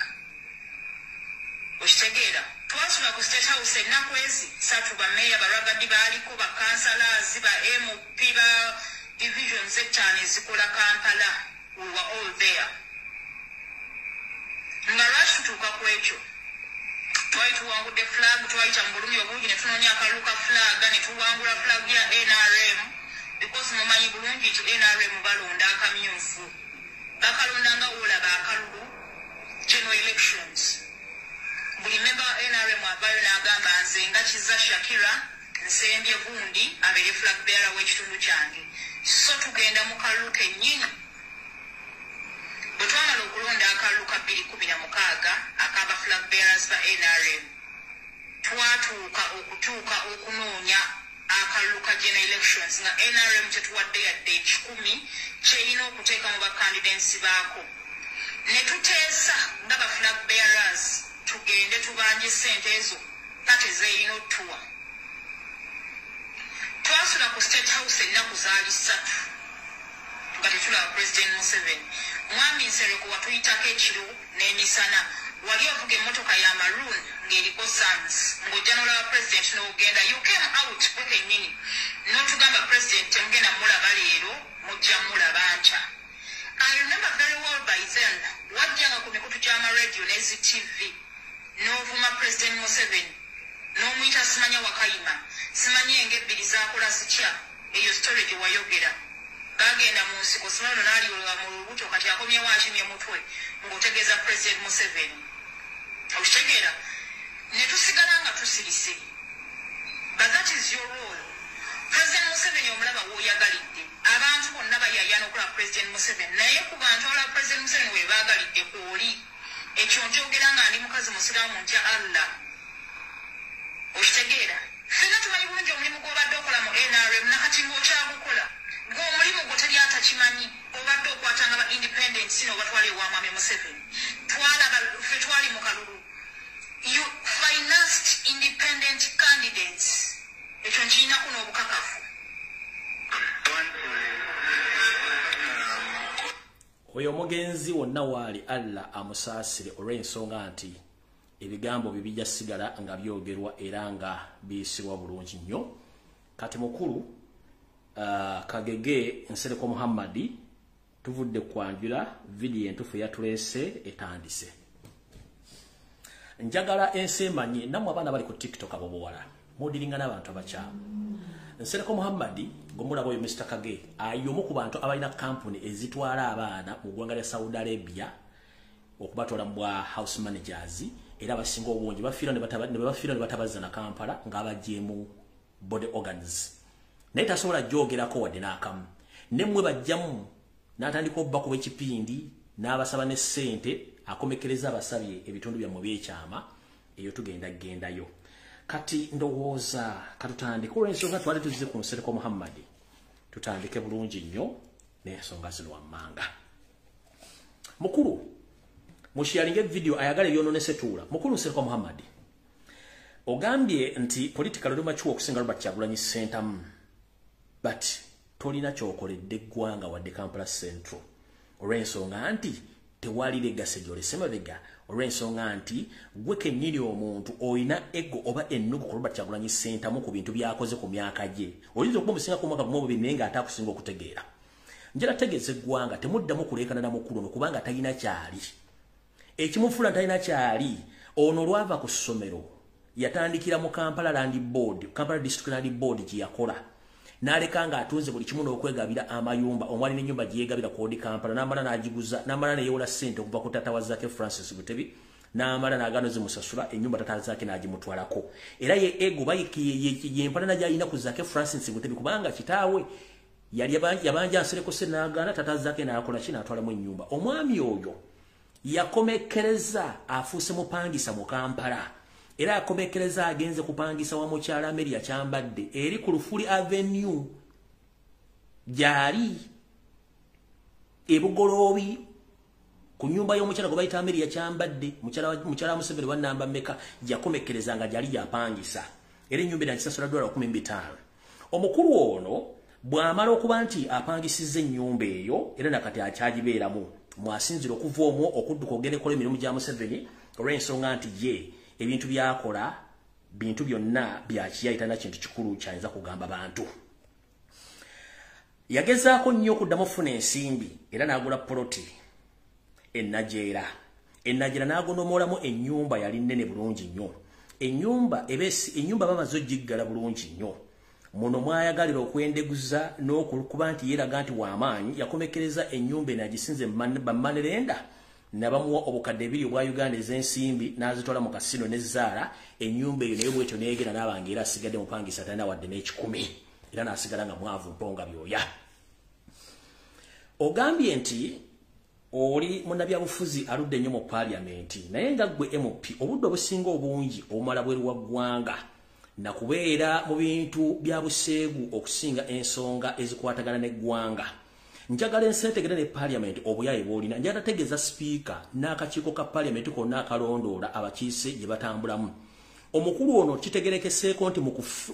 Okitegeera twasula ku State House ennaku ezi satu bameeya baragadi baaliko bakansalazi ba MP ba division zetano ezikola Kampala. We were all there. Nga lwakituuka ku ekyo twali tuwangudde flag twayita mu bulumi obungi ne tunoonya akalulu ka flag ne tuwangula flag ya NRM because mumanyi bulungi nti NRM balonda akamyufu bakalondanga olaba akalulu general elections. Buli member NRM avayo n'agamba nze nga Kiza Shakira nsembye gundi abeere flag bearer w'ekitundu kyange so tugenda mu kalulu kennyini. Bwe twamala okulonda akalulu ka 2016 akaba flag bearers ba NRM twatuuka okunoonya akalulu ka general elections nga NRM tetuwadde yadde 10 kyerina okuteeka mu bacandidates baako ne tuteesa nga ba flag bearers tugende tubanje ssente ezo kati zeeyina otuwa. Twasula ku State House ennaku zaali 3 nga tetulaba President Museveni. Mwami Nsereko watuyitako ekiro n'emisana wali ovuga emmotoka ya maroon ng'eriko sans ng'ojja n'olaba President n'ogenda you came out bwekennyini n'otugamba President temugenda mulaba leero mujja mulaba nkya. I remember very well by then wajjanga ku mikutu gy'amaradio n'ezi TV n'ovuma President Museveni n'omuyita simanya Wakayima simanye eng'ebbiri z'akola zitya eyo story gye wayogera. Bagenda mu nsiko simano n'aliolwa mu lubuto kati akomyewo akimye mutwe ng'otegeeza President Museveni. Okitegeera ne tusigala nga tusirise. But that is your role. President Museveni omulaba w'oyagalidde abantu bonna bayayana okulaba President Museveni naye ku bantu abalaba President Museveni we baagalidde kwoli ekyo nkyogera nga ndi mukazi musiraamu ntya Allah. Okitegeera ffenna tumanyi bulungi omulimu gw'obadde okola mu NRM nakati ng'okyagukola ng'omulimu gwo teri atakimanyi obadde okwatanga ba independents n'obatwala ewa Mwami Museveni. Twalaba ffe twali mu kalulu you financed independent candidates ekyo nkirinaku n'obukakafu. Oyo omugenzi wonna waali Allah amusaasire olw'ensonga nti ebigambo bibijja sigala nga byogerwa era nga biyisirwa bulungi nnyo. Kati mukulu Kagege Nsereko Muhammadi tuvudde kwanjula video entufu yatuleese etandise. Njagala ensemanyi namwe abaana bali ku TikTok abobuwala mudiringa n'abantu abakyamu. Nsereko Muhammadi gomulabo oyo Mr. Kage ayomu ku bantu abalina kampuni ezitwala abaana mu ggwanga lya Saudi Arabia okubatwala mu house managers era abasinga obungi bafiira ne batabaza na Kampala ng'abajeemu body organs. Naye tasobola gyogerako wadde n'akamu. Nemmwe bajjamu n'atandika obbakuba ekipindi n'abasaba ne ssente akomekereza abasabye ebitundu byammwe by'ekyama eyo tugendayo. Kati ndowooza katutandike olw'ensonga twali tuzize ku Nsereko Muhammadi tutandike bulungi nnyo n'ensonga zino wammanga. Mukulu musharinge video ayagala byononese tuula. Mukulu Nsereko Muhammadi ogambye nti political lumachuo okusinga Robert Kyagulanyi Center but tolina kyokoledde eggwanga wadde Kampala Central olw'ensonga nti tewali legacy gy'olesemabega olw'ensonga nti gwe kennyini omuntu olina ego oba ennugu ku Robert Kyagulanyi Center mu ku bintu byakoze ku myaka gye oyinza okuba omusinga ku mwaka gumu bibiri nga ate akusinga okutegeera. Njala tegeeza eggwanga temuddamu kuleekana na mukulu ono kubanga talina kyali ekimufula talina kyali ono lwava ku ssomero yatandikira mu Kampala Land Board, Kampala District Land Board giyakola. Naleka nga atunze buli kimu n'okwegabira amayumba, omwali n'ennyumba gyegabira kodi Kampala, n'amala n'agiguza, n'amala n'eyola ssente okuva ku taata wa Zaake Francis Butebi, n'amala n'agaano zimusasula ennyumba taata Zaake n'agimutwalako. Era ye ego yempalana gy'alina ku Zaake Francis Butebi kubanga kitaawe yali yabanja nsereko se n'agaana taata Zaake n'akola ki n'atwalamu ennyumba. Omwami oyo yakomekereza afuuse mupangisa mu Kampala. Era akomekereza agenze kupangisa wa mukyala Meria Kyambadde eri ku Lufuli Avenue gyali ebugoloobi ku nyumba y'omukyala gwe bayita Meria Kyambadde mukyala Museveni wa namba meka yakomekereza nga gyali yapangisa era ennyumba n'akisasula $15. Omukulu ono bw'amala okuba nti apangisizza ennyumba eyo era nakati akyagibeeramu mwasinzira okuva omwo okudduka ogenda ekola emirimu gya Museveni olw'ensonga nti ye ebintu byakola bintu byonna byakiyayita na kintu kikulu kyayinza kugamba bantu. Yagezaako nnyo okuddamu okufuna ensimbi era n'agula poloti ennajeera n'agonomoolamu ennyumba yali nnene bulungi nnyo. Ennyumba bamaze ogiggala bulungi nnyo. Muno mwayagalira okwendeguza n'okuba nti yeeraga nti w'amaanyi yakomekereza ennyumba enagisinze bammanerenda nabamuwa obukadde 2 obwa Uganda ez'ensimbi n'azitwala mu kasino ne Zara. Ennyumba eyo naye bwetyo neegera n'abanga era asigadde mupangisa talina wadde n'ekikumi era n'asigala nga mwavu mponga byoya. Ogambye nti oli munnabyabufuzi aludde nnyo mu paliamenti naye nga ggwe MP obudde obusinga obungi obumala bweru wa ggwanga na kubeera mu bintu bya buseegu okusinga ensonga ezikwatagana n'eggwanga. Njagala enseetegere ne Parliament obuyaye bwolina njagala tegeeza speaker n'akakiiko ka Parliament konna akalondoola abakiise gye batambulamu. Omukulu ono kitegerekeseeko nti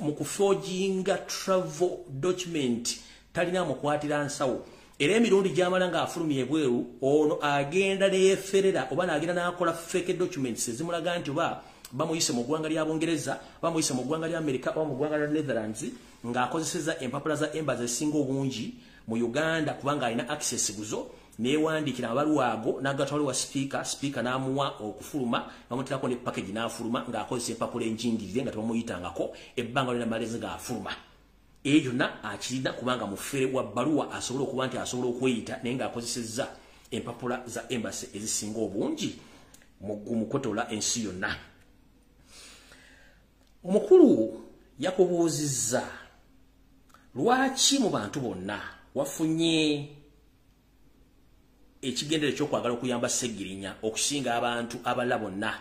mu kufoginga travel document talina mukwatira nsawo era emirundi gy'amala ng'afulumya ebweru ono agenda neyeferera oba n'agenda n'akola fake documents ezimulaga nti oba bamuyise mu ggwanga lya Bungereza, bamuyise mu ggwanga lya Amerika oba mu ggwanga lya Netherlands ng'akozeseza empapula za embassy ezisinga obungi mu Uganda kubanga alina access guzo neewandikira abaluwa ago n'agatwaliwa speaker n'amuwa okufuluma bamutirako ne package n'afuluma ng'akozesa empapula enjingirire nga tebamuyitangako ebbanga lyonna malezi ng'afuluma. Eyo yonna akirina kubanga mufere wa baluwa asobola okuba nti asobola okweyita naye ng'akozesezza empapula za embassy ezisinga obungi mu kwetola ensi yonna. Omukulu yakubuuzizza lwaki mu bantu bonna wafunye ekigendere ky'okwagala okuyamba Ssegirinya okusinga abantu abalala bonna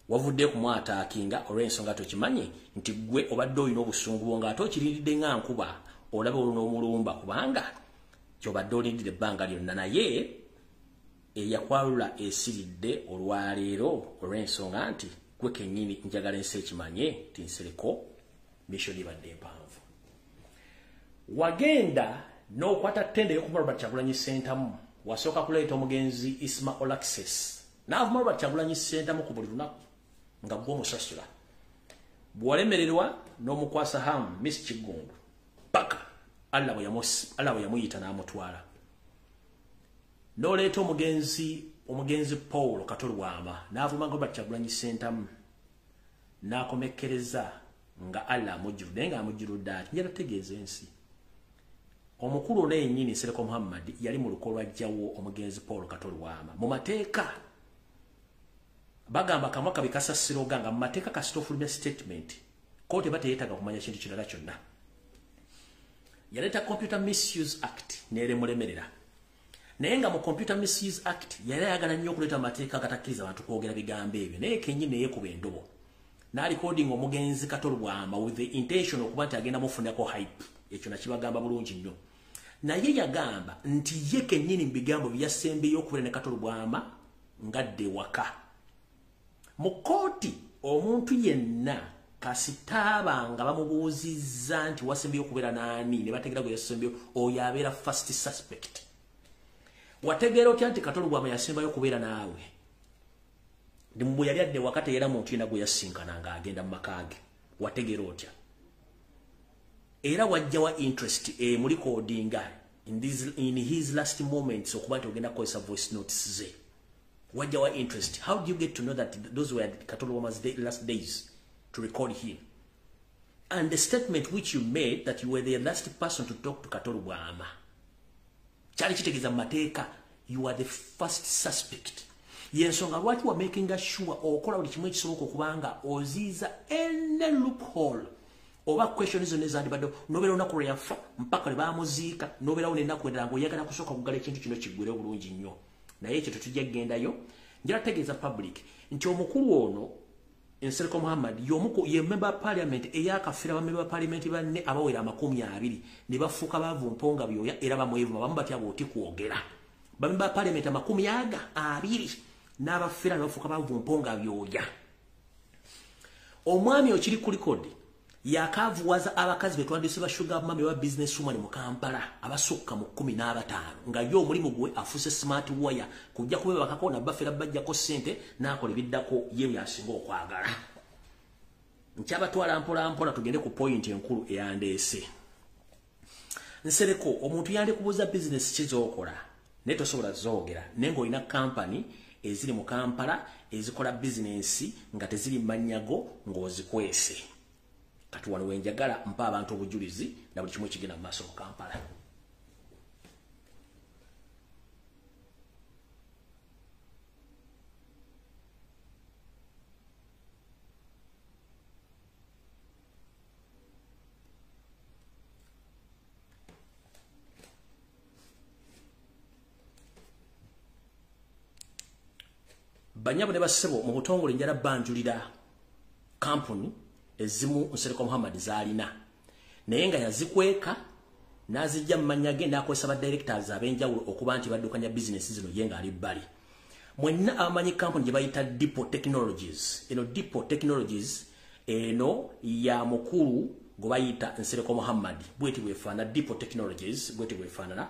wavudde kumwataakinga olw'ensonga tokimanyi nti gwe obadde olina obusungu bwo ng'ate okirindiridde nga nkuba olaba olun'omulumba kubanga ky'obadde olindidde ebbanga lyonna naye eyakwalula esiridde olwaleero olw'ensonga nti gwe kennyini njagala ensi ekimanye nti nsereko mission ibadde empanvu. Wagenda n'okwata ttenda y'okuvuma Robert Kyagulanyi Ssentamu wasooka kuleeta omugenzi Ismail Access n'avuma Robert Kyagulanyi Ssentamu ku buli lunaku nga gw'omusasula bw'olemererwa n'omukwasa hamu Miss Kigundu paka Allah bwe yamuyita n'amutwala n'oleeta omugenzi Paul Katolwama n'avuma Robert Kyagulanyi Ssentamu n'akomekereza nga Allah amujjirudde nga amujjirudde ati njala tegeeza ensi. Omukulu n'ennyini Sereko Muhammad yali mu luko lwajjawo omugenzi Paul Katolwama mu mateeka bagamba kamwa kabikasa siroga nga mu mateeka kasitofulumya statement kooti bateyeetaga kumanya kintu kirala kyonna. Yaleeta Computer Misuse Act n'eremulemerera naye nga mu Computer Misuse Act yali ayagala nnyo okuleeta amateeka agatakkiriza abantu kwogera bigambo ebyo naye kennyini neyeekuba endobo n'alikodinga omugenzi Katolwama with the intention okuba nti agenda mufunako hype. Ekyo nakibagamba bulungi nnyo naye yagamba nti ye kennyini mu bigambo byasembeyo okubeera ne Katolwama ngadde waka mu kooti. Omuntu yenna kasitaaba nga bamubuuzizza nti wasembeyo okubeera n'ani ne bategeera gwe yasembeyo oyo abeera first suspect. Wategeera otya nti Katolwama yasembayo okubeera naawe ndi mu bwe yali adde waka era muntu yenna gwe yasinkana ng'agenda mu maka ge wategeera otya era wajjawa interest mu recordinga in his last moments okuba nti ogenda kukozesa voice notes ze wajjawa interest. How do you get to know that those were Katolwama's last days? to record him. And the statement which you made that you were the last person to talk to Katolu Bwama. Chali chitegeza mateka, you are the first suspect. Yensonga what you are making sure okola buli kimwe kisoboka okubanga oziza any loophole. Oba question izo nezandi bado nobera onako yafa mpaka bamuziika nobera onena kwendera ngo yagala kusoka kugala ekintu kino kigwere bulungi nnyo. Naye ekyo tetujja gendayo. Njira tegeeza public nti omukulu ono Ensereko Muhammad yomuko ye member parliament eyakafira ba member parliament banne abawera 20 ne bafuka bavu mponga byoya era bamwevu bamubati aboti kuogera ba member parliament 20 n'abafira ne bafuka bavu mponga byoya. Omwami okiri ku record yakavuwaza abakazi betwandise ba sugar mama wa business woman mu Kampala abasukka mu 15 nga yo mulimu gwe afuse smart wire kujja kubeba bakakona bafera bajja ko sente nakola biddako yewe yasinga okwagala. Nkyaba twala mpola tugende ku point enkulu eyandese. Nsereko omuntu yandi kubuza business kizokola neto sobola zoogera nengo ina company eziri mu Kampala ezikola business nga teziri manyago ngozikwese. Kati wano wenjagala mpa abantu obujulizi na buli kimwe kigenda mu maaso mu Kampala. Banyabo ne basebo mu butongole njala banjulira company ezimu Ensereko Muhammad zalina naye nga yazikweka nazijja mmanyage nakozesa ba directors abenjawulo okuba nti baddukanya business zino yenga ali bali. Mwenna amanyi company gye bayita Depot Technologies. Eno Depot Technologies eno ya mukulu gwe bayita Ensereko Muhammad bweti bwefaana Depot Technologies bweti bwefaanana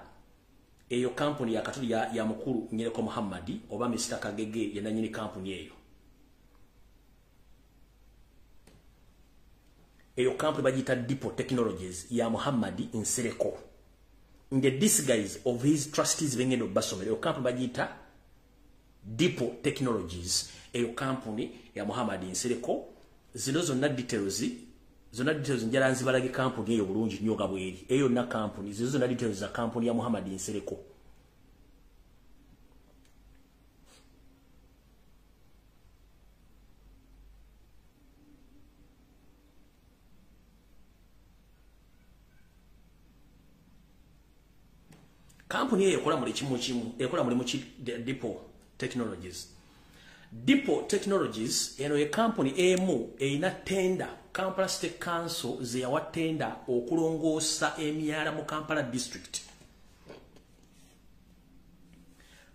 eyo company ya katuli ya mukulu Ensereko Muhammad oba Mr. Kagege yenanyini company eyo. Eyo company bajita Depot Technologies ya Muhammad Ensereko. In the disguise of his trustees bengendo basomero. Eyo company bajita Depot Technologies. Eyo company ya Muhammad Ensereko. Zino zonna details njala nzibalage company eyo bulungi nnyo bweri. Eyo na company zino zonna details za company ya Muhammad Ensereko. Company ekola muri kimu ekola muri mu Depot Technologies. Depot Technologies eno ye company emu eina tender Kampala State Council ze yawa tender okulongoosa emyala mu Kampala district.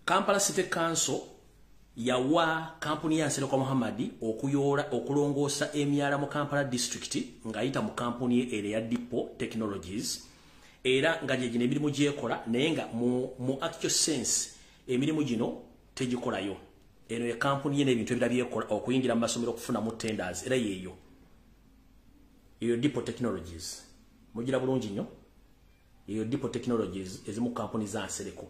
Kampala State Council yawa company ya Ensereko Muhammad okuyola okulongoosa emyala mu Kampala district ngayita mu company ere ya Depot Technologies. Era nga gye gino emirimu gyekola naye nga mu actual sense emirimu gino tegikolayo. Eno ye company ye n'ebintu ebirala byekola okuyingira mu masomero okufuna mu tenders era yeeyo. Eyo Depot Technologies. Mugira bulungi nnyo. Eyo Depot Technologies ezimu company za Ensereko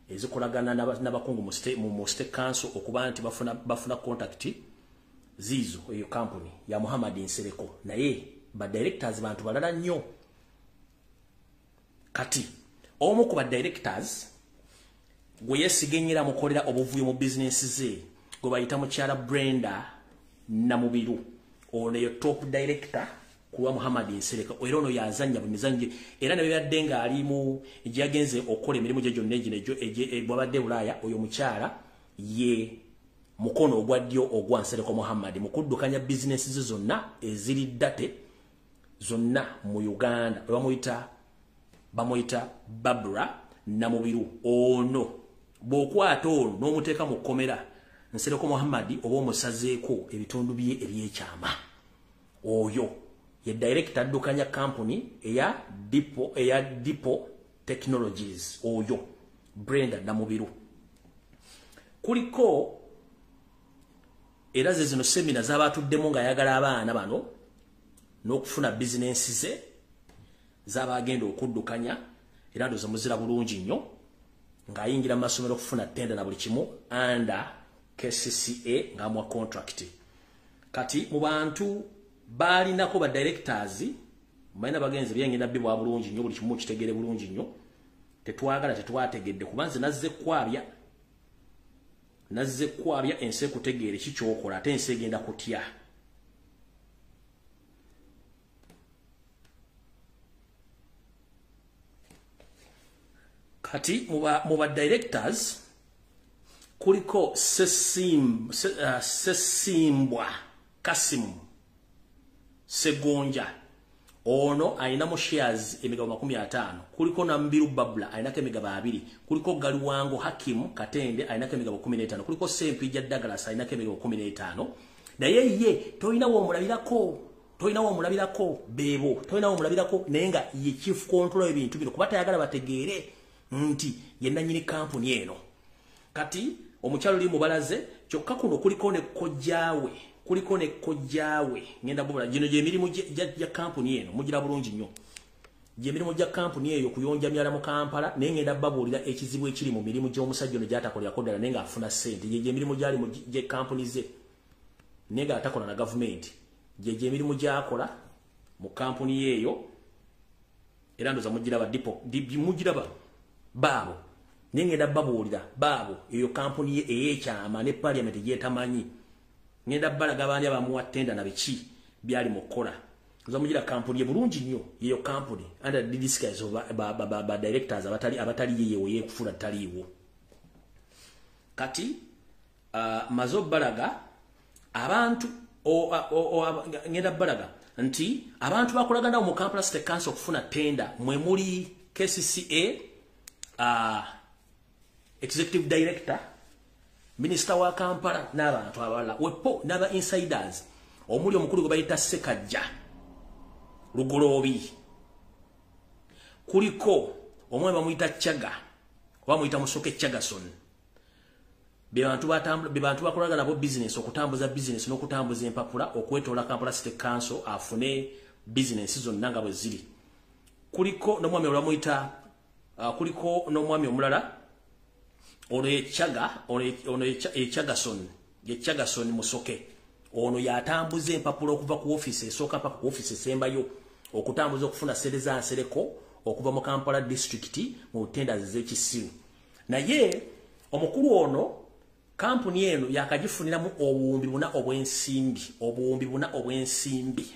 ezikolagana n'abakungu mu state council okuba nti bafuna contact zizo eyo company ya Muhammad Ensereko naye ba directors bantu balala nnyo. Kati omu ku ba directors gwe yesigenyera mukolera obuvuyo mu business ze gwe bayita mukyala Brenda Namubiru ono yo top director kuwa Muhammad Ensereko era ono yazanya bumizanje era nayo yaddenga ali mu ejagenze okola emirimu gye gyonna eginejo bwabadde Bulaya oyo mukyala ye mukono ogwa ddyo ogwa Ensereko Muhammad mukuddukanya business ze zonna eziri date zonna mu Uganda bamuyita Barbara Namubiru ono bokwata ono n'omuteeka mu kkomera Ensereko Muhammad oba omusazeeko ebitundu bye ebyekyama oyo ye director addukanya company eya Depot Technologies oyo Brenda Namubiru. Kuliko era ze zino semina z'abatuddemu nga ayagala abaana bano n'okufuna business ze z'abagenda okuddukanya era ndoza muzira bulungi nnyo ng'ayingira mu masomero okufuna tenda na buli kimu under KCCA nga mwa contract. Kati mu bantu bali nako ba directors maina bagenzi byengenda bibwa bulungi nnyo buli kimu kitegere bulungi nnyo tetwagala tetwategedde kubanze nazze kwabya ense kutegeere kikyokola ate ense egenda kutya kati muba directors kuliko Sesimbwa Kasimu Segonja ono aina mo shares emigabo 50 kuliko na Mbiru Babla aina ke emigabo 2 kuliko Galuwango Hakim Katende aina ke emigabo 15 kuliko Sempija Douglas aina ke emigabo 15 na yeye toina wo mulabirako bebo toina wo mulabirako nenga ye chief control ebintu bino kubata yagala bategeere nti yenna nyini kampuni eno kati omukyalo li mubalaze kyokka kuno kuliko ne kojjawe ngenda bubula gino je emirimu ja kampuni eno mugira bulungi nnyo je emirimu ja kampuni eyo kuyonja myala mu Kampala nengenda babulira ekizibu ekiri mu mirimu gy'omusajja ono gyatakolera kodala nenga afuna sente je emirimu gyali mu je kampuni ze nenga atakola na government je emirimu gyakola mu kampuni eyo era ndoza mugira ba mugira babo nengenda babulira babo eyo kampuni eyekyama ne parliament gyetamanyi ngenda balaga bandi abamuwa tenda na biki byali mukola zamugira kampuni ye bulungi nnyo yeyo kampuni under the disguise of ba directors abatali yeyewo yekufula taliwo kati mazo balaga abantu ngenda balaga nti abantu bakolagana mu Kampala State Council kufuna tenda mwe muri KCCA executive director Minister wa Kampala n'abantu abalala wepo n'aba insiders omuli omukulu gwe bayita Sekajja Lugolobi kuliko omwe bamuyita Chaga bamuyita Musoke Chagason bebantu bakolagana nabo business okutambuza business n'okutambuza empapula okwetola Kampala State Council afune business zonna nga bwe ziri kuliko n'omwami olamuyita kuliko n'omwami omulala ono Chagason Musoke ono yatambuza empapula okuva ku office esooka paka ku office esembayo okutambuza okufuna sente za nsereko okuva mu Kampala district mu tenders z'ekisiru naye omukulu ono kampuni eno yakagifuniramu obuwumbi buna obwensimbi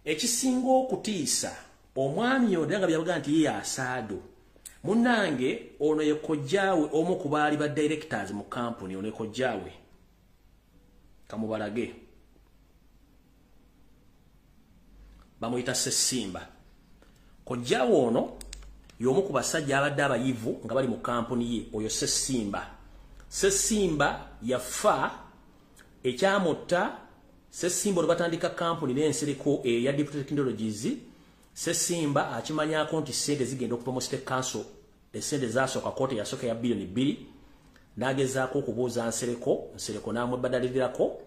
ekisinga okutiisa omwami ono nga byavuga nti ye asaado munange ono yekojjawe omu ku baali ba directors mu kampuni ono yekojjawe kamubalage bamuyita Sesimba kojjawe ono y'omu ku basajja abadde abayivu nga bali mu kampuni ye oyo Sesimba yafa ekyamutta Sesimba batandika kampuni n'ensereko ya Deputy Technologies Sesimba akimanyako nti sente zigenda okuva mu State Council esente zasooka kote yasooka ya bilioni 2 nagezaako okubuuza nsereko n'amwebadalirirako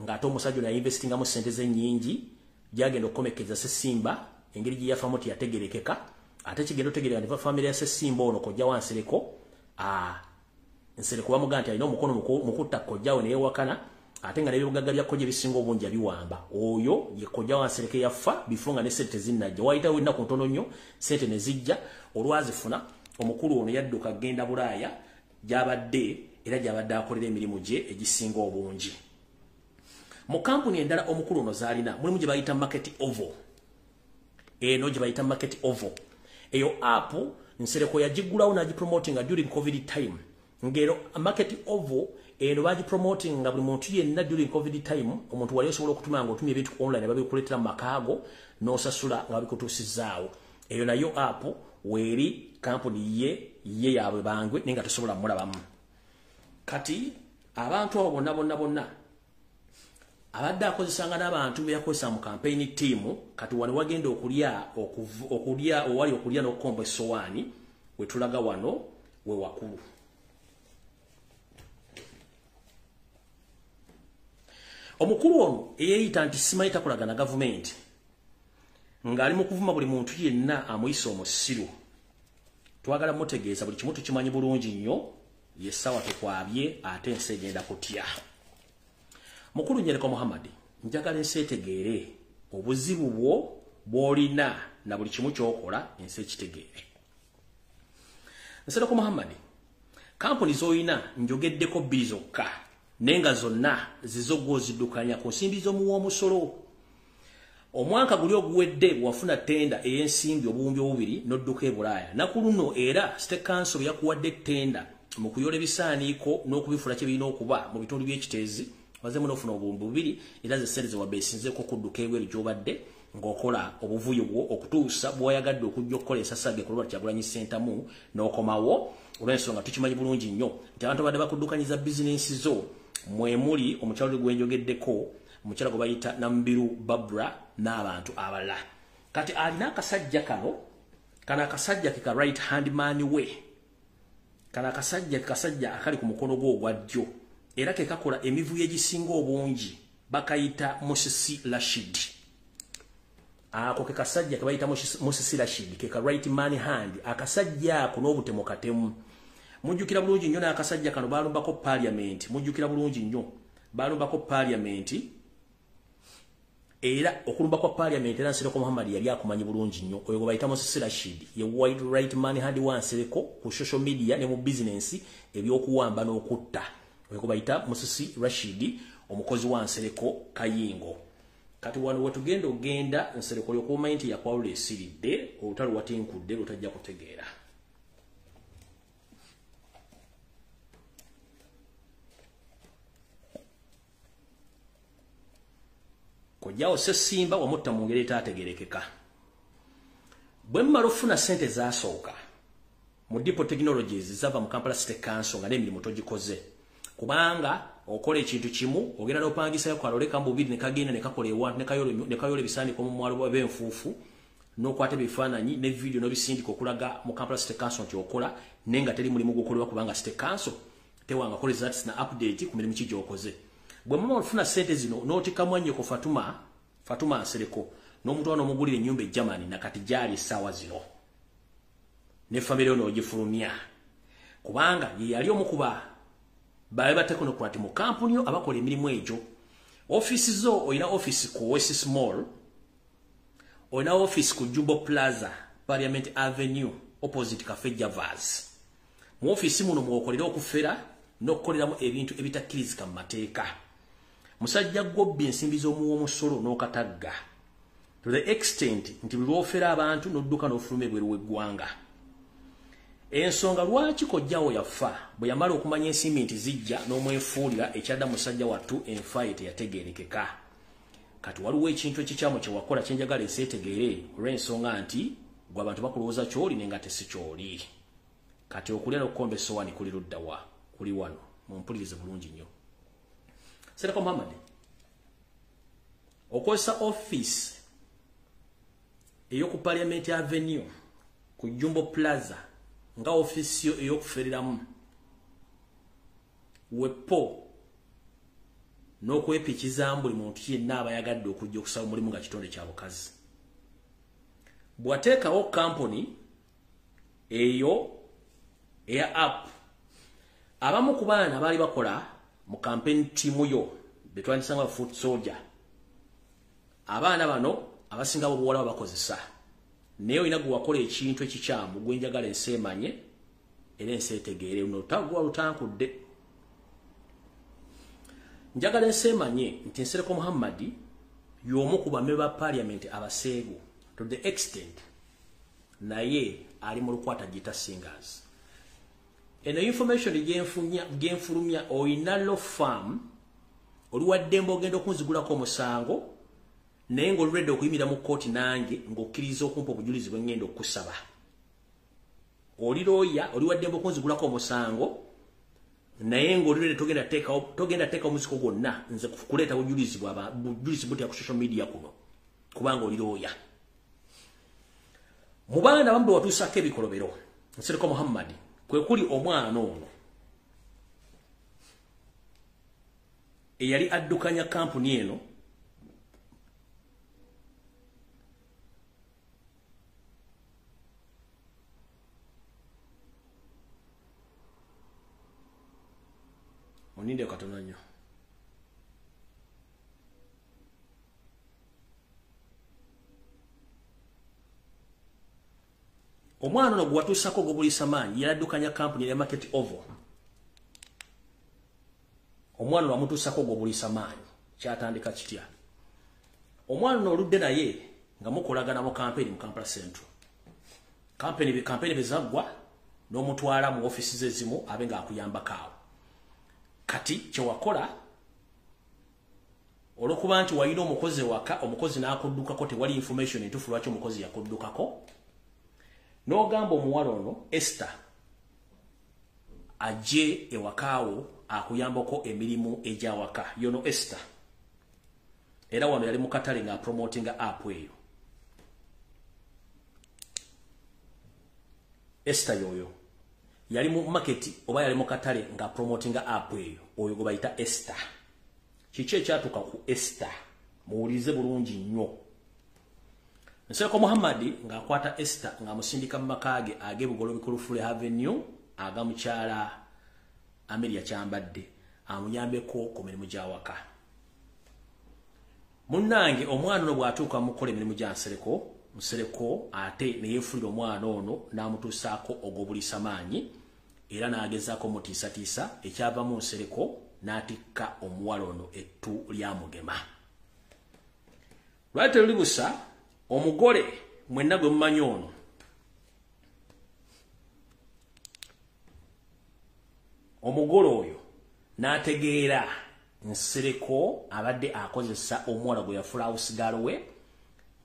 ng'ate omusajja ono yainvestinga mu sente ze nnyingi gyagenda okukomekeza Sesimba engeri gye yafamu teyategerekeka ate kigenda otegereka nti family ya Sesimba ono kojja wa nsereko nsereko bamugamba nti alina omukono mu kutta kojjawe ne yeewakana ate nga n'ebyobugagga bya kojja ebisinga obungi abiwamba oyo ye kojja wa nsereko yafa bifunga ne sente zinnajja wayitawo ennaku ntono nnyo sente ne zijja olwazifuna omukulu ono yadduka genda Bulaaya gy'abadde era gy'abadde akolera emirimu gye egisinga obungi mu kampuni endala omukulu ono zaalina mulimu gye bayita Market Oval eno gye bayita Market Oval eyo app nsereko yagiggulawo n'agipromotinga during COVID time ngero Market Oval eno bagipromoting nga buli muntu yenna during COVID time omuntu wali osobola okutuma nga otumye ebintu online babikuleetera mu makaago n'osasula nga babikutuusizaawo eyo nayo app weeri kampuni ye yaabwe bangwe nenga tosobola mulabamu kati abantu abo bonna abadde akozesanga n'abantu beyakozesa mu campaign team kati wano wagenda okulya owali okulya n'okukomba essowaani wetulaga wano we wakulu omukulu ono eyeeyita nti simanyi takolagana gavumenti ng'ali mu kuvuma buli muntu yenna amuyisa omusiru twagala mutegeeza buli kimu tukimanyi bulungi nnyo yessawa tukwabye ate ensi egenda kutya mukulu Nyereka Muhammad njagala enseetegeere obuzibu bwo bw'olina na buli kimu ky'okola ensi ekitegeere. Nsereko Muhammad, kampuni z'olina njogeddeko bbiri zokka naye nga zonna zizo gw'oziddukanya ku nsimbi z'omuwoomusolo. Omwaka guli oguwedde bw'wafuna ttenda ey'ensimbi obuwumbi obubiri n'odduka e Bulaaya. Naku luno era State Council yakuwadde ttenda mu kuyola ebisaaniiko n'okubifula kye birina okuba mu bitundu by'ekiteezi wazemu n'ofuna obuwumbi bubiri era ze ssente ze wabbe esinzeeko okudduka ebweru gy'obadde ng'okola obuvuyo bwo okutuusa bw'oyagadde okujja okukola ensasage ku lwatu Kyagulanyi Ssentamu n'okomawo olw'ensonga tukimanyi bulungi nnyo nti abantu badde bakuddukanyiza bizinensi zo mwe muli omukyalo gwe njogeddeko omukyala gwe bayita Nambiru Babra n'abantu abalala. Kati alina akasajja kano akasajja ke ka right hand man we kana akasajja akali ku mukono gwe ogwa ddyo era ke kakola emivuyo egisinga obungi bakayita Musisi Rashid. Ako ke kasajja ke bayita Musisi Rashid ke ka right man hand akasajja ako n'obutemo katemu. Mujjukira bulungi nnyo n'akasajja kano balumbako parliament. Mujjukira bulungi nnyo balumbako parliament era okulumba kwa parliament era Nsereko Muhammad yali akumanyi bulungi nnyo oyo gwe bayita Musisi Rashid ye wide right man hand wa Nsereko ku social media ne mu business ebyokuwamba n'okutta oyo gwe bayita Musisi Rashid omukozi wa Nsereko Kayingo. Kati wano wetugenda ogenda Nsereko lyokumanyi nti yakwawula esiridde olutalo watinkudde lutajja kutegeera. Kojjawo Ssesimba wamutta mu ngeri etaategerekeka. Bwe mmala ofuna ssente zaasooka mu Depot Technologies zava mu Kampala State Council nga n'emirimu togikoze. Kubanga okola ekintu kimu ogenda n'opangisayo kaloleka mu bubiri ne kagenda ne kakola ewantu ne kayola ebisaaniko mu mwalo b'enfuufu n'okwata ebifaananyi ne video n'obisindika okulaga mu Kampala State Council nti okola naye nga teri mulimu gukolebwa kubanga State Council tewanga koleza ati na update ku mirimu ki gy'okoze. Bwe mama ofuna ssente zino n'otikamu annyoko Fatuma Nsereko n'omuntu wano omugulira ennyumba e Germany nakati gyali essaawa zino ne famire ono ogifulumya kubanga ye yali omukuba babe batekonokrati mu kampuni yo abakola emirimu egyo. Office zo oyina office ku West Mall, oyina office ku Jumbo Plaza, Parliament Avenue opposite Cafe Javas. Mu office muno mwokolera okufera n'okukoleramu ebintu ebitakkirizika mu mateeka. Musajja gobbi ensimbi z'omuwoomusolo n'okatagga to the extent nti buli lw'ofera abantu n'odduka n'ofuluma ebweru w'eggwanga. Ensonga lwaki kojjawo yafa bwe yamala okumanya ensimbi nti zijja n'omwefuulira ekyadda musajja wattu enfa ye teyategeerekeka. Kati waliwo ekintu ekikyamu kye wakola kye njagala enseetegeere olw'ensonga nti gwe abantu bakulowooza ky'oli naye nga tesi ky'oli. Kati okulya n'okukomba essowaani kuli ludda wa kuli wano mumpulirize bulungi nnyo. Nsereko Muhammad okozesa office ey'oku Parliament Avenue ku Jumbo Plaza nga office ey'okufereramu wepo n'okwepikizamu buli muntu yenna aba yagadde okujja okusaba omulimu nga kitonde kya bukazi. Bw'ateekawo kampuni eyo eya app abamu ku baana baali bakola mu campaign team yo betwandisanga foot soldier abaana bano abasinga bo buwala bakozesa naye olina gwe wakola ekintu ekikyamu gwe njagala enseemanye era enseetegeere n'otagwa lutankudde. Njagala enseemanye nti Nsereko Muhammad y'omu ku bammemba ba parliament abaseegu to the extent naye ali mu lukwata gita singers. Eno information genfulumya oyina law firm oluwaddemba ogenda okunzigulako omusango naye ng'olulwadde okuyimira mu kkooti nange ng'okkiriza okumpa obujulizi bwe ngenda okusaba. Oli looya oliwaddemba okunzigulako omusango naye ng'olulwadde togenda teeka omuziko gwonna nze kuleeta bujulizi butya ku social media kuno kubanga oli looya. Mu baana abamu bwe watuusako ebikolobero Nsereko Muhammad kwe kuli omwana ono eyali addukanya kampuni eno oninde katono nnyo omwana ono gwe watuusako ogobulisa maanyi yaladdukanya kampuni ya Market Ovo. Omwana ono wamutuusako ogobulisa maanyi kyatandika kitya. Omwana ono oludde naye nga mukolagana mu kampeni mu Kampala Central. Kampeni bezaggwa n'omutwala mu offices ezimu abe nga akuyambako awo. Kati kyewakola olwokuba nti walina omukozi waka, omukozi n'akuddukako tewali information entuufu lwaki omukozi yakuddukako, n'ogamba omuwala ono Esther ajje ewakaawo akuyambako emirimu egyawaka. Yono Esther era wano yali mu katale nga promotinga app eyo. Esther yoyo yali mu market oba yali mu katale nga promotinga app eyo, oyo gwe bayita Esther. Kiki ekyatuuka ku Esther muwulize bulungi nnyo. Nsereko Muhammad ng'akwata Esther ng'amusindika mu maka ge ag'ebugolo bikulu Fule Avenue agamukyala Amelia kyambadde amuyambeko ku mirimu gy'awaka. Munnange omwana ono bw'atuuka mukola emirimu gya Nsereko ate ne yeefulira omwana ono n'amutuusaako ogw'obulisa maanyi era n'agezaako mutiisatiisa ekyavamu Nsereko n'atikka omuwala ono ettu lyamugema. Lwali teruli busa omugole mwenna gwe mumanyi ono omugole oyo n'ategeera Nsereko abadde akozesa omuwala gwe yafula awusigalo we.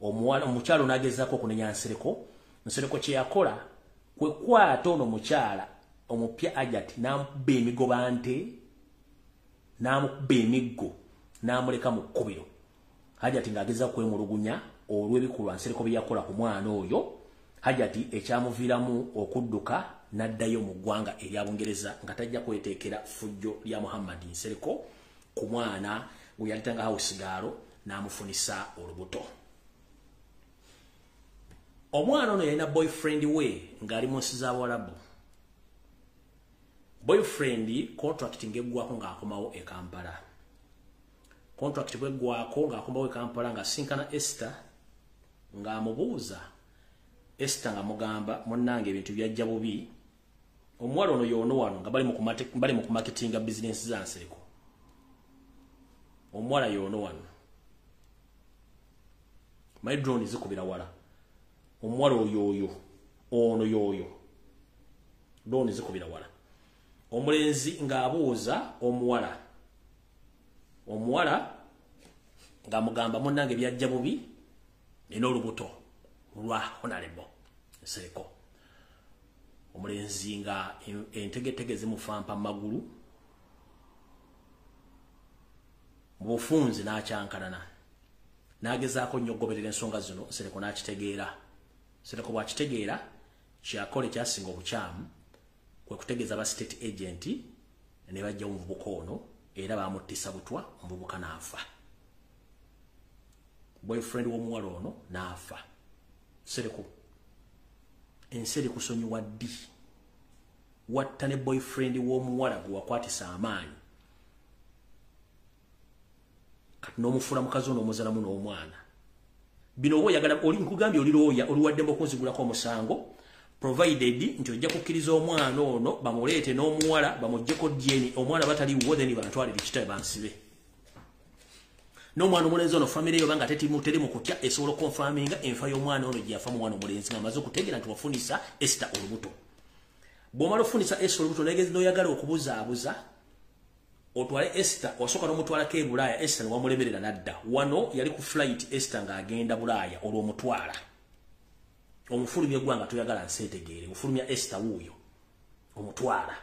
Omukyalo n'agezaako okunenya Nsereko kye yakola kwe kwata ono mukyala omupya Ajati n'amubba emigobante n'amubba emiggo n'amuleka mu kkubiro. Ajati ng'agezaako kwemulugunya olw'ebikolwa Nsereko bye yakola ku mwana oyo. Ajati ekyamuviiramu okudduka n'addayo mu ggwanga erya Bungereza nga tajja kweteekera ffujjo lya Muhammad Nsereko ku mwana gwe yalitanga hawusigaalo n'amufunisa olubuto. Omwana ono yalina boyfriend we ng'ali mu nsi z'Abawarabu. Boyfriend contract ng'eggwako ng'akomawo e Kampala. Contract bweggwako ng'akomawo e Kampala ng'asinkana Esther ng'amubuuza. Esther ng'amugamba munnange ebintu byajja bubi. Omuwala ono y'ono wano nga bali mu kumarketinga business za Nsereko. Omuwala y'ono wano. My drone zikubira wala. Omuwala oyo ono yoyo. Drone zikubira wala. Omulenzi ng'abuuza omuwala. Omuwala ng'amugamba munnange byajja bubi n'olubuto lwa Honorable Nsereko. Omulenzi nga entegetege zimufampa magulu mu bufunzi n'akyankalana. N'agezaako nnyo okugoberera ensonga zino Nsereko n'akitegeera. Nsereko bw'akitegeera kyakola ekyasinga obukyamu kwe kutegeeza ba state agent ne bajja omuvubuka ono era baamuttisa butwa omuvubuka n'afa. Boyfriend w'omuwala ono n'afa. Nsereko ensi erikusonyiwa ddi watta ne boyfriend w'omuwala gwe wakwatisa amaanyi kati n'omufuula mukazi ono omuzalamu n'omwana. Bino oba oyagala oli nkugambye oli looya oliwaddemba okunzigulako omusango provided nti ojja kukkiriza omwana ono bamuleete n'omuwala bamuggyeko dyeni omwana bataliwo then bantwalire kitabe bansibe. N'omwana omulenzi ono famire eyo banga teri mu kutya esobola okonfaminga enfa y'omwana ono gye yafa mu mwana omulenzi ng'amaze okutegeera nti wafunisa Esther olubuto. Bw'omala ofunisa Esther olubuto n'oyagala okubuzaabuza otwale Esther osooka n'omutwalako e Bulaaya Esther ne wamulemerera n'adda. Wano yali ku flight Esther ng'agenda Bulaaya olw'omutwala. Omufulumya eggwanga toyagala nseetegeere. Omufulumya Esther wuuyo omutwala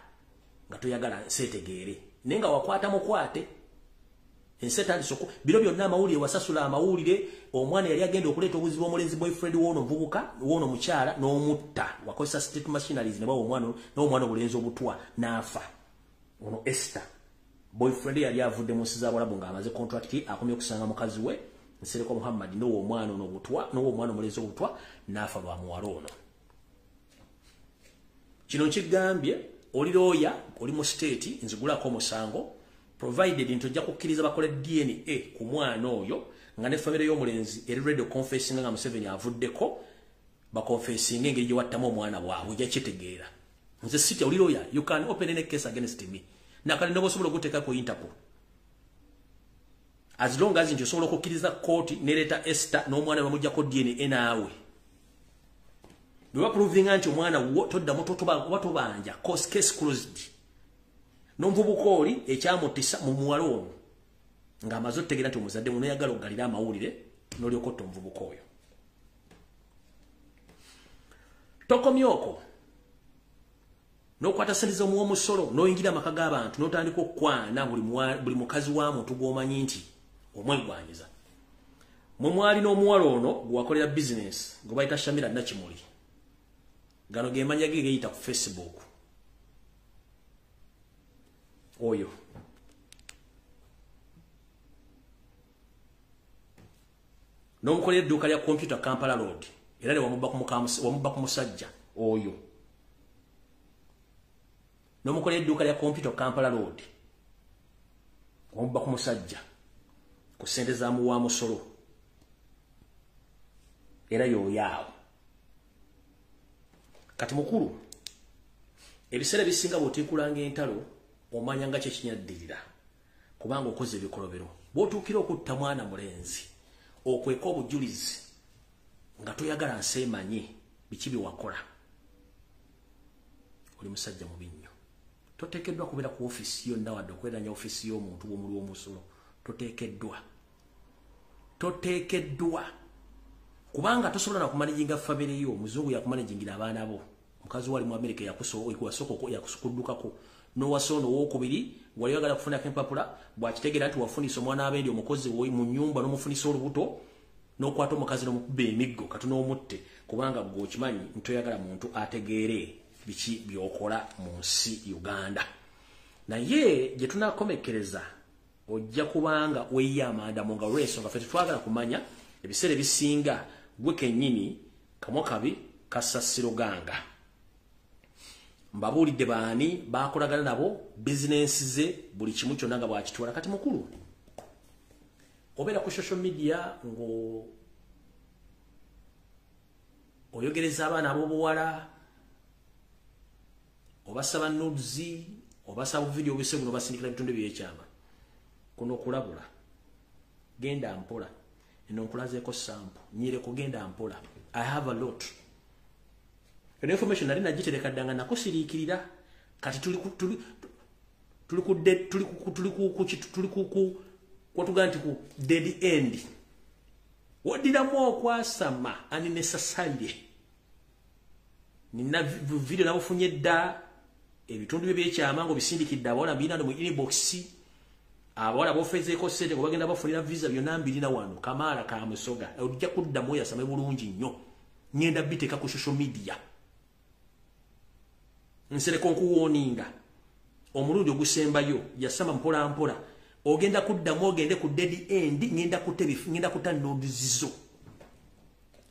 nga toyagala nseetegeere. Naye nga wakwata mukwate. Ensetandisoko biro byonna amawulire wasasula amawulire omwana yali agenda okuleeta obuzibu omulenzi boyfriend w'ono mvubuka w'ono mukyala n'omutta wakozesa state machineries ne bawa omwana obulenzi obutwa n'afa. Ono Esther boyfriend yali avudde mu nsi z'Abawarabu ng'amaze contract akomye okusanga mukazi we Nsereko Muhammad n'owo omwana ono obutwa n'owo omwana omulenzi obutwa n'afa lwa muwala ono. Kino nkigambye oli looya oli mu state nzigulako omusango provided ntojja kukkiriza bakole DNA ku mwana oyo nga ne famire y'omulenzi eri ready confessing nga Museveni avuddeko bakonfessing engeri gye wattamu omwana bwabwe jakitegeera nze sitya oli lawyer you can open any case against me nakale nobo sobola okuteeka ku Interpol as long as nti osobola okukkiriza court nereta Esther n'omwana bamujjako DNA naawe bwe proving nti omwana todda moto batobanja case closed n'omuvubuka oli ekyamutisa mu muwala ono ng'amaze otegeera nti omuzadde muno yagala okugalira amawulire n'olyokotta omuvubuka oyo tokomyoko n'okwata sente z'omuw'omusolo n'oyingira amaka g'abantu n'otandika okukwana buli mukazi wa muntu gw'omanyi nti omwegwanyiza mwe mwali n'omuwala ono gwewakolera bizinesi gwe bayita Shamira Nakimuli gano ge manya ge geyita ku Facebook oyo n'omukolera edduuka lya computer Kampala Road era ne wamubba ku musajja oyo n'omukolera edduuka lya computer Kampala Road wamubba ku musajja ku ssente za muwa musolo era yoyaawo kati mukulu ebiseera bisinga bw'otiikulanga entalo omanya nga kyekinyaddirira kubanga okoze ebikolobero bw'otuukira okutta mwana mulenzi okweka obujulizi nga toyagala nseemanye biki byewakola oli musajja mubi nnyo toteekeddwa kubeera ku ofisi yonna wadde okweranya ofisi y'omuntu w'omuli w'omusolo toteekeddwa kubanga tosobola na kumanaginga family yo muzungu yakumanagingira abaana bo mukazi wali mu America yakusukuddukako n'owasono w'okubiri wali yagala kufuna kempapula bw'akitegeera nti wafunisa omwana abendi omukozi mu nnyumba n'omufunisa olubuto n'okwata omukazi n'omukuba emiggo kati n'omutte kubanga gwe okimanyi ntoyagala muntu ategeere biki byokola mu nsi Uganda naye gye tunakomekereza ojja kubanga weya amanda monga reso nga fete twagala kumanya ebiseera bisinga gwe kennyini kamokabi kasasiro ganga mbabulidde baani bakolagana nabo business ze buli kimu kyonna nga bwakitwala kati mukulu obeera ku social media ngo oyogereza abaana ab'obuwala obasaba nudes obasaba video bise buno basindikira bitundu by'ekyama kuno kulabula genda mpola eno nkulazeeko sample nyire kugenda mpola I have a lot eno information nali nagitereka ddanga nakusiriikirira kati tuli ku dead end wadiramu okwasama unnecessary nina video nabufunye dda ebitundu bye byekyama ngo bisindikidde abawala mbirina mu inbox abawala bofezeeko sente ngo bagenda bafunira visa byonna mbirina wano Kamala Kamusoga ojja kuddamu yasame bulungi nnyo ngenda biteeka ku social media nsereko nkuwooninga omulundi ogusembayo yasama mpola mpola ogenda kuddamu ogende ku dead end ngenda kutanodizizo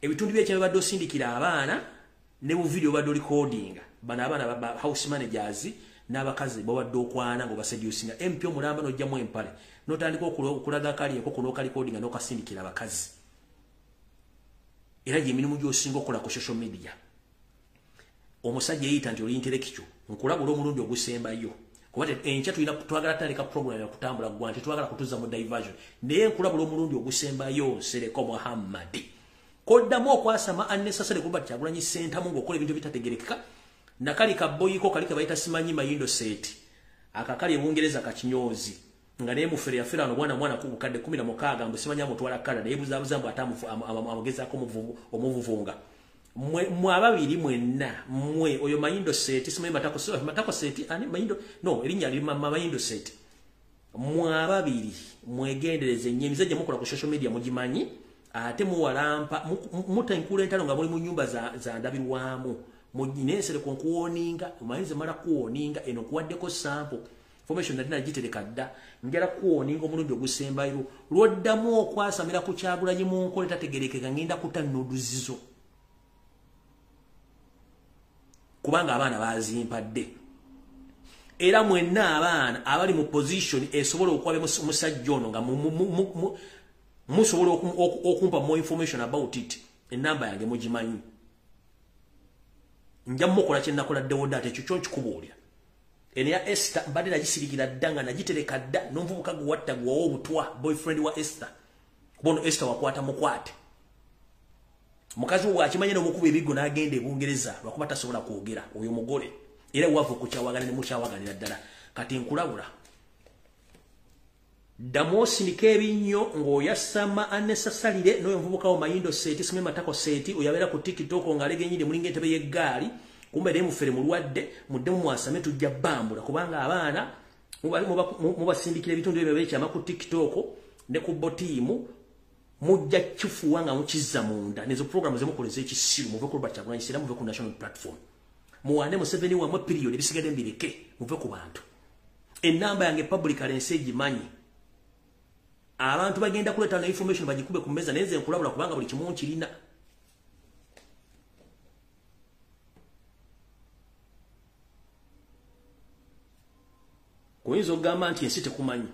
ebitundu byekyama badde osindikira abaana ne bu video badde recordinga bana abaana ba house managers n'abakazi babadde okwana ngo baseducinga MP omulamba n'ojjamu empale n'otandika okulaga kali eko kuno kali recordinga n'okasindikira abakazi era gy'emirimu gy'osinga okola ku social media omusajja eyita nti oli intellectual nkulabula omulundi ogusembayo kuba enkya tulina twagala taleka program ya kutambula gwa nti twagala kutuza mu diversion naye nkulabula omulundi ogusembayo Nsereko Muhammad koddamu okwasama unnecessary kuba Kyagulanyi sentamu ng'okola ebintu bitategerekeka nakali kaboyiko kali kabayita simanyi mayindo set akakali ebungereza kakinyozi nga naye mufere yafera no mwana ku bukadde 16 mbu simanyi amutwala kala naye buzabuzambu atamu amugezako omuvuvunga mwe ababiri mwenna mwe oyo mayindo set simanyi matako set ani mayindo no erinnya lima mayindo set mwe ababiri mwegendereze nyemize gye mukola ku social media mugimanyi ate muwalampa mutankula entalo nga muli mu nyumba za ndabirwamu mujinensere konkuwoninga umanyize mara kuwoninga eno kuwaddeko sample information nalina gitereka dda njala kuwoninga omulundi ogusembayo lwoddamu okwasamira ku Kyagulanyi mu nkole tategerekeka ngenda kutannoduzizo kubanga abaana bazimpadde era mwenna abaana abali mu position esobola okwabe musajja ono nga musobola okumpa more information about it enamba yange mugimanyi nja mukola kye nakola dewoda ate ekyo nkikubuulira ene ya Esther mbadde nagisirikira ddanga nagitereka dda n'omuvubuka gwe watta gwawo obutwa boyfriend wa Esther bono Esther wakwata mukwate mukazi we akimanye n'omukuba ebigo n'agenda e Bungereza lwakuba tasobola kwogera oyo mugole era Ewaffe okukyawagana ne mukyawaganira ddala kati nkulabula Damosindika ebinnyo ng'oyasama unnecessarily n'oyo muvubuka wo mayindo seeti simye matako seeti oyabeera ku TikTok ng'alegenyide mulinga entebe y'eggaali kumbe ne mufere mulwadde mudde mu mwasame tujja bambula kubanga abaana mubasindikira ebitundu ebyo bekyama ku TikTok ne ku botiimu mujja kifuwa nga mukizza munda nezo programu zemukoleza ekisiru muve ku Babatadeko sira muve ku national platform muwande Museveni wamwe period ebisigadde mbireke muve ku bantu enamba yange publicly enseji manyi abantu bagenda kuleta na information bagikube ku meza nenze nkulabula kubanga buli kimu kirina Kuyinza okugamba nti ensi tekumanyi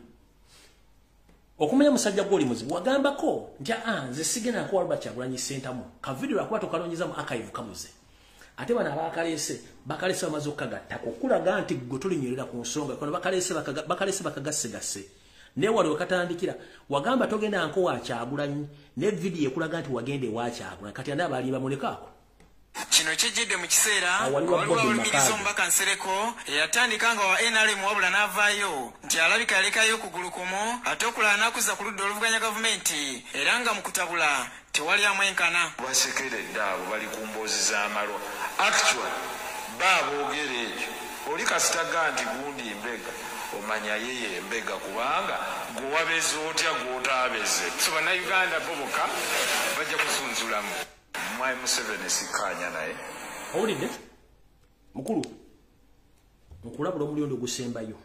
okumanya musajja gwoli muzibu wagambako nti nze sigenda ko Albert Kyagulanyi sentamu ka video akuba tokalonyiza mu archive kabuze ate bana bakalese bamaze okukagatta okulaga nti gwe tulinyerera ku nsonga kono bakalese bakagasse ne wali wakatandikira wagamba togenda nko wa Kyagulanyi ne video ekulaga nti wagende wa Kyagulanyi kati anda bali bamonekako kino kijjidde mu kiseera waliwo olumiriza omubaka Nsereko eyatandika nga wa NRM wabula n'avaayo nti alabika yalekayo okugulu kumu ate okulala n'akuzza ku ludda oluvuganya gavumenti era nga mu kutabula tewali amwenkana basekeredde abo bali ku mboozi z'amalwa actually baaboogera ekyo oli kasitaga nti gundi mbega omanya yeye mbega kubanga gwe wabeze otya gw'otaabeze so bannayuganda boboka bajja kusunzulamu Mwai Museveni sikanya naye owulidde mukulu nkulabula omulyondo gusembayo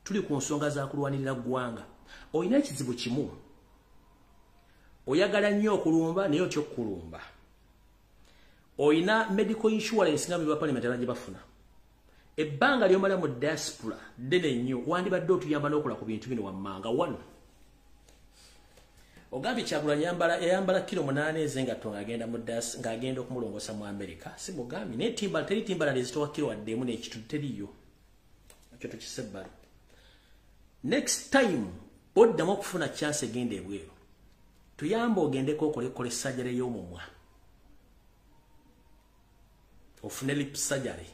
tuli ku nsonga za kulwanirira ggwanga oyina ekizibu kimu oyagala nnyo okulumba naye otya okukulumba oyina medical insurance nga bwe parliament gye bafuna ebbanga ly'omala mu diaspora ddene nnyo wandibadde otuyamba n'okola ku bintu bino wammanga wano Ogambi Kyagulanyi yambala kilo 8 ezengato ng'agenda okumulongosa mu America si mugambi ne teri timbala lezitowa kilo waddemu n'ekitundu teriyo ekyo tukisebbala next time oddamu okufuna chance egenda ebweru tuyamba ogendeko okolekole sajjale y'omumwa ofune lip surgery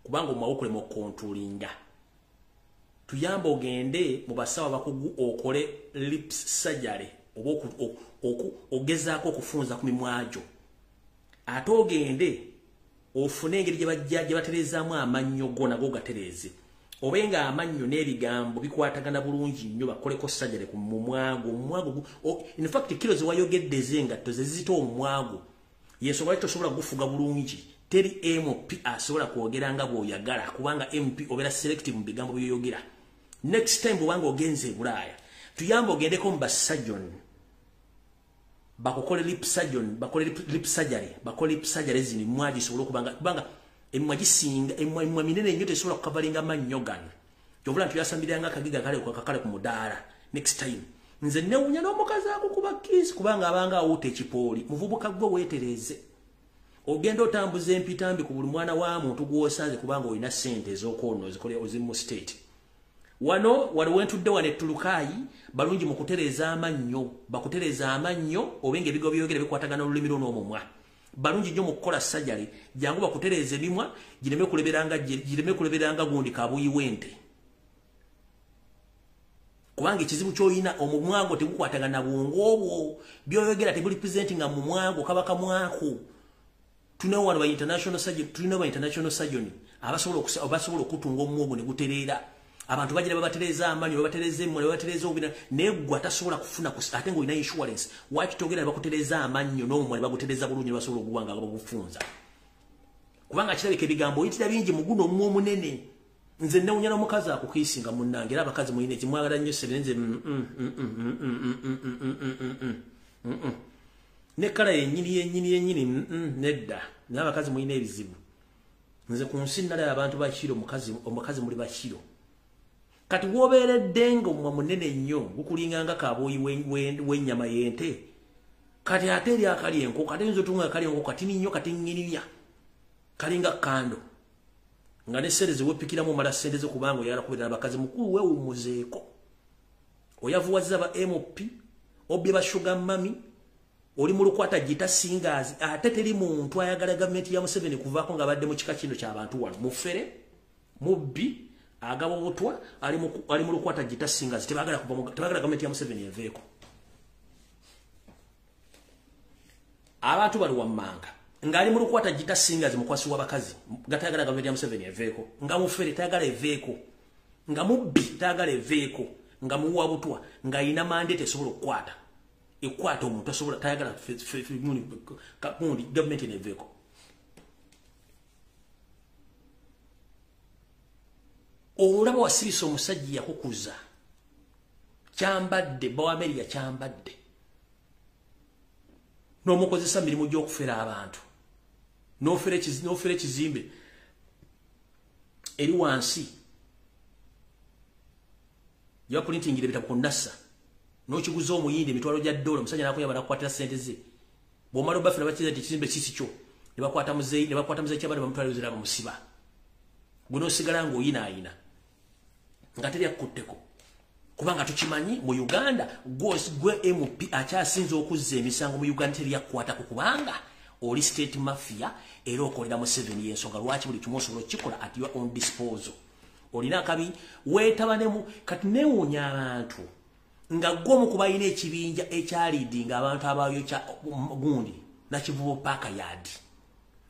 kubanga omumwa okulema okontulinga tuyamba ogende mu basawo bakugu okole lip surgery ogezaako okufunza ku mimwajo ate ogende ofune engeri gye baterezaamu amannyo go nago gatereze obenga amannyo n'ebigambo bikwatagana bulungi nnyo bakoleko surgery ku mumwago in fact kilo ze wayogedde ezengatto ze zizita omumwago yesobola tosobola gufuga bulungi teri MP asobola kwogera nga bw'oyagala kubanga MP obeera selective mu bigambo byoyogera next time bwanga ogenze Bulaaya tuyamba ogendeko mu basajjon bakokole lip surgery zini mwaji sobola kubanga emwagisinga emwa minene nnyo tesobola kukavalinga mannyogan kyovula ntuyasambiranga akagiga kale ku mudaala next time nze newunya n'omukazi akukuba kiss kubanga abanga awuta ekipooli muvubuka gwe weetereze ogenda otambuza empitambi ku buli mwana wa muntu gw'osaze kubanga olina ssente ez'okwono ozimu state wano wentudde wane Tulukayi balungi mu kutereza amannyo bakutereza amannyo obenga ebigo byogera bikwatagana olulimi n'omumwa balungi nnyo mu kukola sajjale jangu bakutereza emimwa gireme kuleberanga gundi kabuyi wente kubanga ekizibu ky'olina omumwago tegukwatagana bwongo obwo byoyogera teburepresentinga mu mwago kabaka mwako tulina wano ba international surgeon abasobola okutunga omumwogo ne gutereera abantu bagira babatereza amannyo babatereza emmwe babatereza obina negwa tasobola kufuna ate ng'olina insurance wakitogera bakutereza amannyo n'omumwa ne bagutereza bulungi ne basobola okuwanga nga babufunza kubanga kirabika ebigambo oyitira bingi mu guno omumwa omunene nze newunya n'omukazi akukiisinga munnange era abakazi muyina ekimwagala nnyo sebenze ne kala yennyini nedda naye abakazi muyina ebizibu nze ku nsi nalaba abantu bakiro omukazi muli bakiro kati wobeeredde ng'omumwa munene nnyo gukulinganga kaabooyi w'ennyama y'ente kati ate eri akali enkoko ate yinza otunga akali enkoko kati nnyo kati nnyininya kalinga kando nga ne sente zewepikiramu mala sente zo kubanga oyagala kubeera n'abakazi mukulu weewummuzeeko oyavuwaziza ba MP obye ba sugar mami oli mu lukwata gita singers ate teri muntu ayagala gavumenti ya Museveni kuvaako nga badde mu kika kino ky'abantu wano mufere mubbi agaba obutwa ali mu lukwata gita singers tebagala gavumenti ya Museveni eveeko abantu bali wammanga ngali mu lukwata gita singers mukwasi w'abakazi gatayagala gavumenti ya Museveni eveeko nga mufere tayagala eveeko nga mubbi tayagala eveeko nga muwa butwa nga ina mandate esobola okukwata ekwata omuntu asobola tayagala kakundi gavumenti neveeko olaba wasirisa omusajja yakukuza kyambadde bawameriya kyambadde n'omukozesa mirimu gy'okufera abantu n'ofera ekizimbe eri wansi yaprintingira ebitabo ku nasa n'okiguza omuyindi emitwalo gya dola omusajja nakuyamba nakukwatira sente ze bw'omala obafera bakiza nti ekizimbe kisi kyo ne bakwata muzeeyi kyabadde bamutwala zira bamusiba gwe n'osigala ng'oyinaayina nga teri akutteko kubanga tukimanyi mu Uganda gwe MP akyasinza okuzza emisango mu Uganda teri yakkwatako kubanga oli state mafia era okolera Museveni y'ensonga lwaki buli kimu osobola okukikola at your own disposal olina akabi weetabanemu kati neewuunya abantu nga gwomu kuba alina ekibinja ekyaliidinga abantu abaayo kya gundi nakivubo paaka yaadi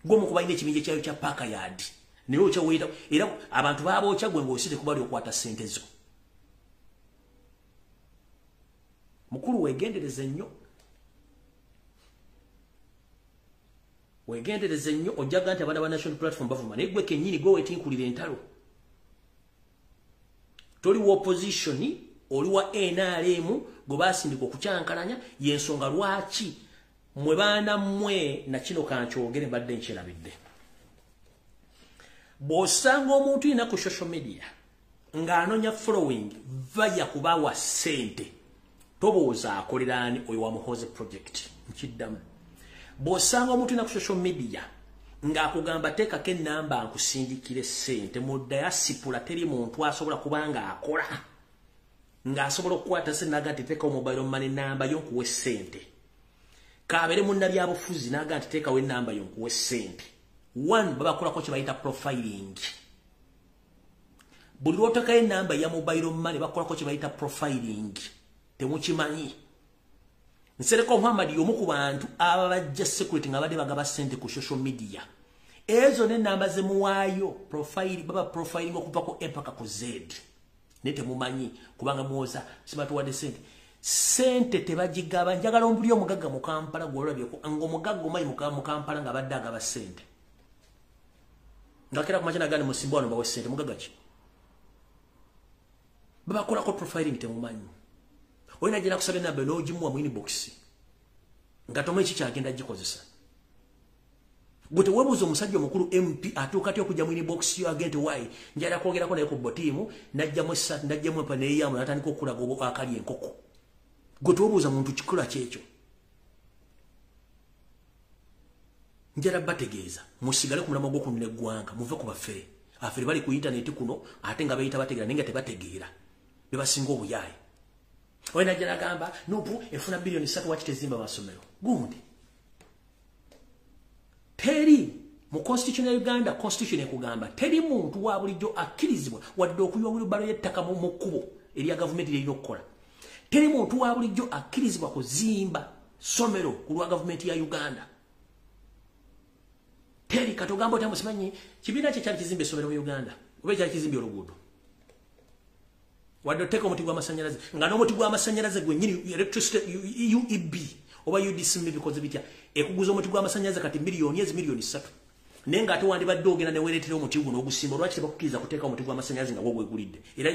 gwomu kuba alina ekibinja ekyayo kya paaka yaadi naye okyaweeta era abantu baabookya gwe ng'osite kuba ali okwata ssente zo mukulu weegendereze nnyo ojjaga nti abaana ba national platform bavuma naye gwe kennyini gwe weetinkulira entalo toli wa opposition oli wa NRM gwe basindika okukyankalanya y'ensonga lwaki mwe baana mmwe na kino kankyogere mbadde nkyerabidde bw'osanga omuntu yina ku social media ng'anonya following vaya kubawa ssente tobooza akoleraani oyo wa Muhoze project nkiddamu bw'osanga omuntu yina ku social media ng'akugamba teekako ennamba nkusindikire ssente mu diaspora teri muntu asobola kuba ng'akola ng'asobola okukwata ssente naga nti teekawo mobile money namba yo nkuwe ssente kaabere munnabyabufuzi naga nti teekawo ennamba yo nkuwe ssente one babakolako kye bayita profiling buli lw'oteekayo ennamba ya mobile money bakolako kye bayita profiling temukimanyi Nsereko Muhammad y'omu ku bantu ababajja security nga badde bagaba ssente ku social media ezo n'ennamba ze muwaayo profile baba profiling okuva ku empaka ku Z ne temumanyi kubanga muwoza sibatuwadde ssente tebagigaba njagala ombuli omugagga mu Kampala gw'olabyeko ng'omugagga omanyi mu Kampala nga badde agaba ssente ngakera ku makina gani musimba wano bawe ssente mugagga ki babakolako profiling temumanyi oyina gye nakusaba ennamba n'ogimuwa mu inbox nga tomanyi ki kyagenda gikozesa gwe teweebuuza omusajja omukulu MP atuuka ty okujja mu inbox yo agente wayi njala kwogerako naye ku botiimu najjamu essatu najjamu empa neeyamu natandika okulaga akali enkoko gwe teweebuuza muntu kikola kyekyo njala bategeeza musigale ku mulamwa gw'okununa eggwanga muve ku baffere afere bali ku intaneti kuno ate nga bayita bategeera naye nga tebategeera be basinga obuyaayi oyina gye nagamba nupu efuna bilioni 3 waki tezimba masomero gundi teri mu constitution ya Uganda constitution ekugamba teri muntu wa bulijjo akkirizibwa wadde okuyiwa wilibalo y'ettaka mu kkubo erya gavumenti lirina okukola teri muntu wa bulijjo akkirizibwa kuzimba somero ku lwa gavumenti ya Uganda teri katogamba oti amusimanyi kibiina kye kyali kizimba essomero mu Uganda oba kyali kizimba oluguudo wadde oteeka omuti gw'amasannyalaze nga n'omuti gw'amasannyalaze gwennyini electricity UEB oba UDC bikoze bitya ekuguza omuti gw'amasannyalaze kati miliyoni 3 naye ng'ate wandibadde ogenda ne weereetera omuti guno ogusimba lwaki tebakukkiriza kuteeka omuti gw'amasannyalaze nga gwo gwegulidde era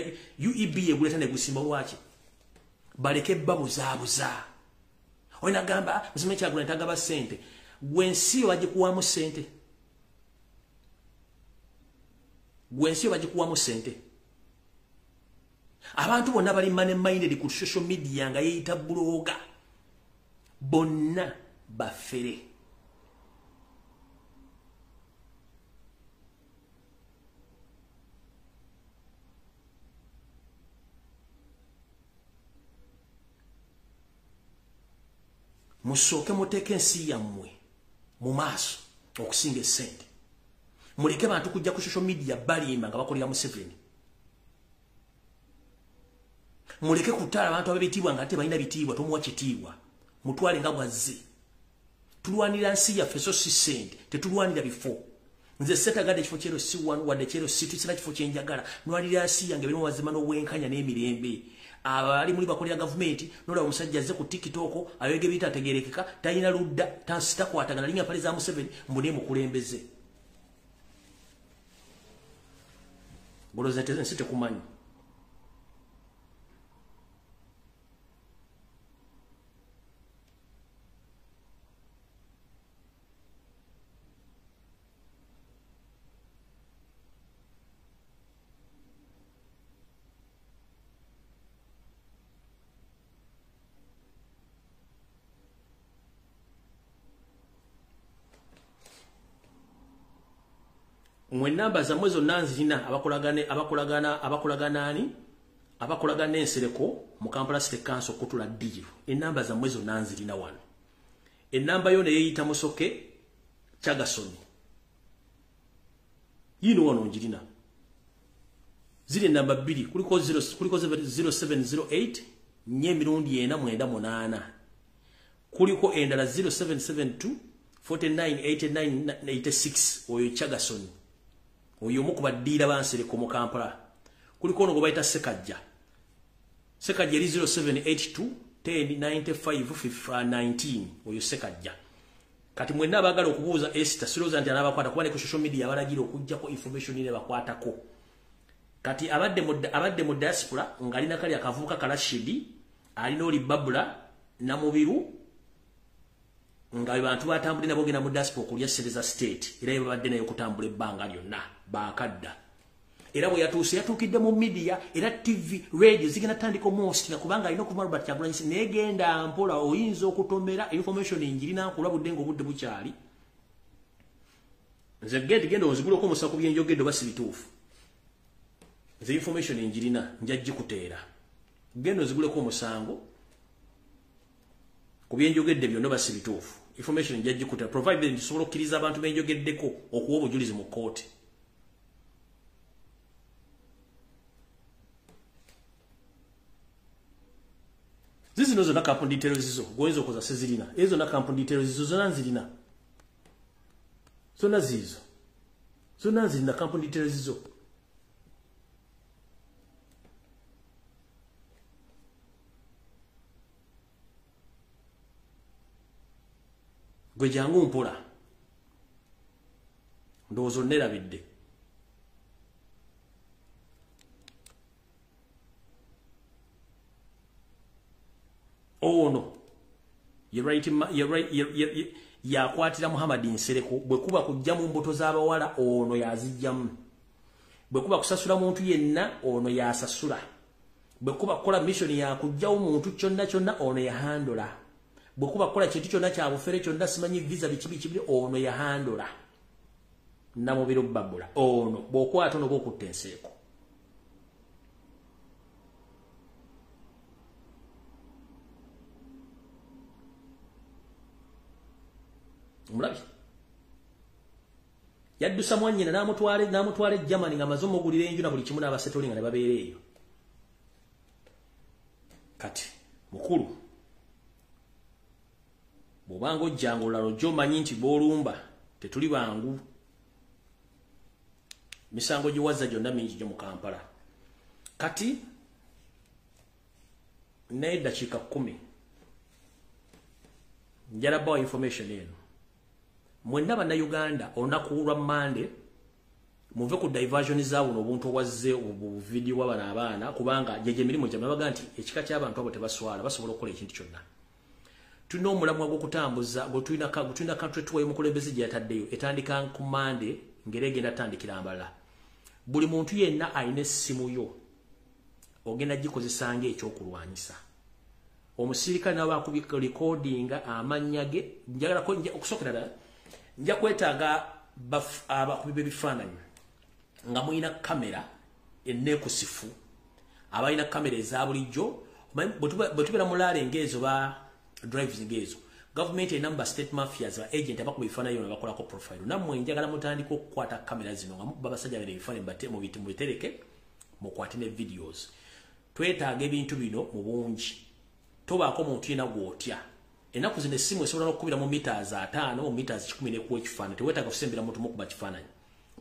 UEB eguleeta ne gusimba lwaki baleke babuzaabuza oyina gamba muzimu Kyagulanyi tagaba ssente gwensi yo bagikuwamu ssente gwensi yo bagikuwamu ssente abantu bonna bali money-minded ku social media nga yeeyita bloga bonna bafere musooke muteeke ensi yammwe mu maaso okusinga essente. Muleke bantu kujja ku social media balimba nga bakolera Museveni. Muleke kutala abantu ababitiibwa nga ate balina bitiibwa tomuwa kitiibwa. Mutwale nga bwazze. Tulwanira nsi yaffe so si ssente, tetulwanira bifo. Nze setagadde ekifo kyero si wanu wadde kyero si tukisina kifo kyenjagala. Nwalira nsi yange birimu wazima n'obwenkanya n'emirembe. Abali muli bakolera gavumenti n'olaba omusajja azze ku TikTok ayogera ebitategeerekeka talina ludda takwatagana linnya pale za Museveni mbune mukulembeze. Goloza nsi tekumanyi. Mwe namba za mwezo nanzina abakolagana ensereko mu Kampala State Council kutula digital. Enamba za mwezo nanzina wano. Enamba yo ne yeyita Musoke Chagasoni. Yino wano njirina. Zile namba 2 kuliko 0708 nye mirundi yena mwenda monana. Kuliko endala 0772 498986 oyo Chagasoni. Oyo mukubadira bansereko mu Kampala. Kuliko ono gobaita Sekajja. Sekajja eri 0782 1095 oyo Sekajja. Kati mwenna abagala okubuuza Esther siroza nti anabakwata kuba ne ku social media abalagira okujjako information ile bakwatako. Kati abadde mu diaspora ngalina kali akavuka Kalashidi alina oli Babula na mubiru nga abantu batambulina bogena mu diaspora kulya Sereza State era yabadde nayo kutambula ebbanga lyonna bakadda. Era bwe yatuukidde mu media era TV radio zigenda tandika most na kubanga alina ku Robert Kyagulanyi negenda mpola oyinza okutomera information njirina kulabudde ngo budde bukyali. Nze genda ozigula ko musaku byenjogedde basi bituufu. Nze information njirina njajji kuteera. Genda ozigule ko musango ku byenjogedde byonna basi bituufu. Information njajji kuteera provided nsobola okkiriza abantu benjogeddeko okuwa obujulizi mu kooti. Zizi nozo na kampuni details zizo goenzo koza sezirina ezo na kampuni details zizo zona nzirina zona zizo zona nzirina kampuni details zizo gwe jangu mpola ndozo nerabidde. Oh no, you're right. Yakwatira Muhammad Nsereko bwe kuba kujja mu mboto z'abawala ono yazijjamu. Bwe kuba kusasula muntu yenna ono yasasula. Bwe kuba kola mission ya kujjawo muntu kyonna ono yahandola. Bwe kuba kola kintu kyonna kya bufere kyonna simanyi visa bikibi ono yahandola. Namubiro Babula ono bw'okwata ono bw'okutta Nsereko. Mulabi yaddusa mwanyina namutwale Germany nga mazomo ogulira enju na buli kimu n'abasettling ne babeera eyo. Kati mukulu bw'obanga ojjanga olulala ojja omanyi nti b'olumba tetuli bangu. Misango giwazza gyonna mingi gyo mu Kampala. Kati naye eddakiika 10 njala bawa information eno. Mwenna bana Uganda olunaku lwa Monday muve ku diversion zaawo n'obuntu obwazze obu video wabana abaana kubanga jeje mirimo gya babaga nti ekika ky'abantu abo tebaswala basobola okukola ekintu kyonna. Tulina omulamwa gw'okutambuza gwe tulina country tour y'omukulembeze gye yataddeyo etandika ku Monday ngera egenda tandikira mbala. Buli muntu yenna alina essimu yo ogenda gikozesa ng'ekyokulwanyisa. Omusirikale nawe akubika recordinga amannya ge njagala ko okusokera ddala nja kwetaaga abakubi b'ebifaananyi nga mulina kamera enneekusifu abalina kamera eza bulijjo bwe tubeera mu laale ng'ezo ba drives ng'ezo government enamba state mafias ba agent abakuba ebifaananyi bino bakolako profile nammwe njagala mutandika okukwata kamera zino nga mukuba basajja bino ebifaananyi mbate mu bitereke mukwate ne videos twetaaga ebintu bino mu bungi tobaako muntu yena gwotya ennaku zino essimu esobola n'okukubira mu meters 5 mu meters 10 n'ekuwa ekifaananyi teweetaaga kusembera muntu mukuba kifaananyi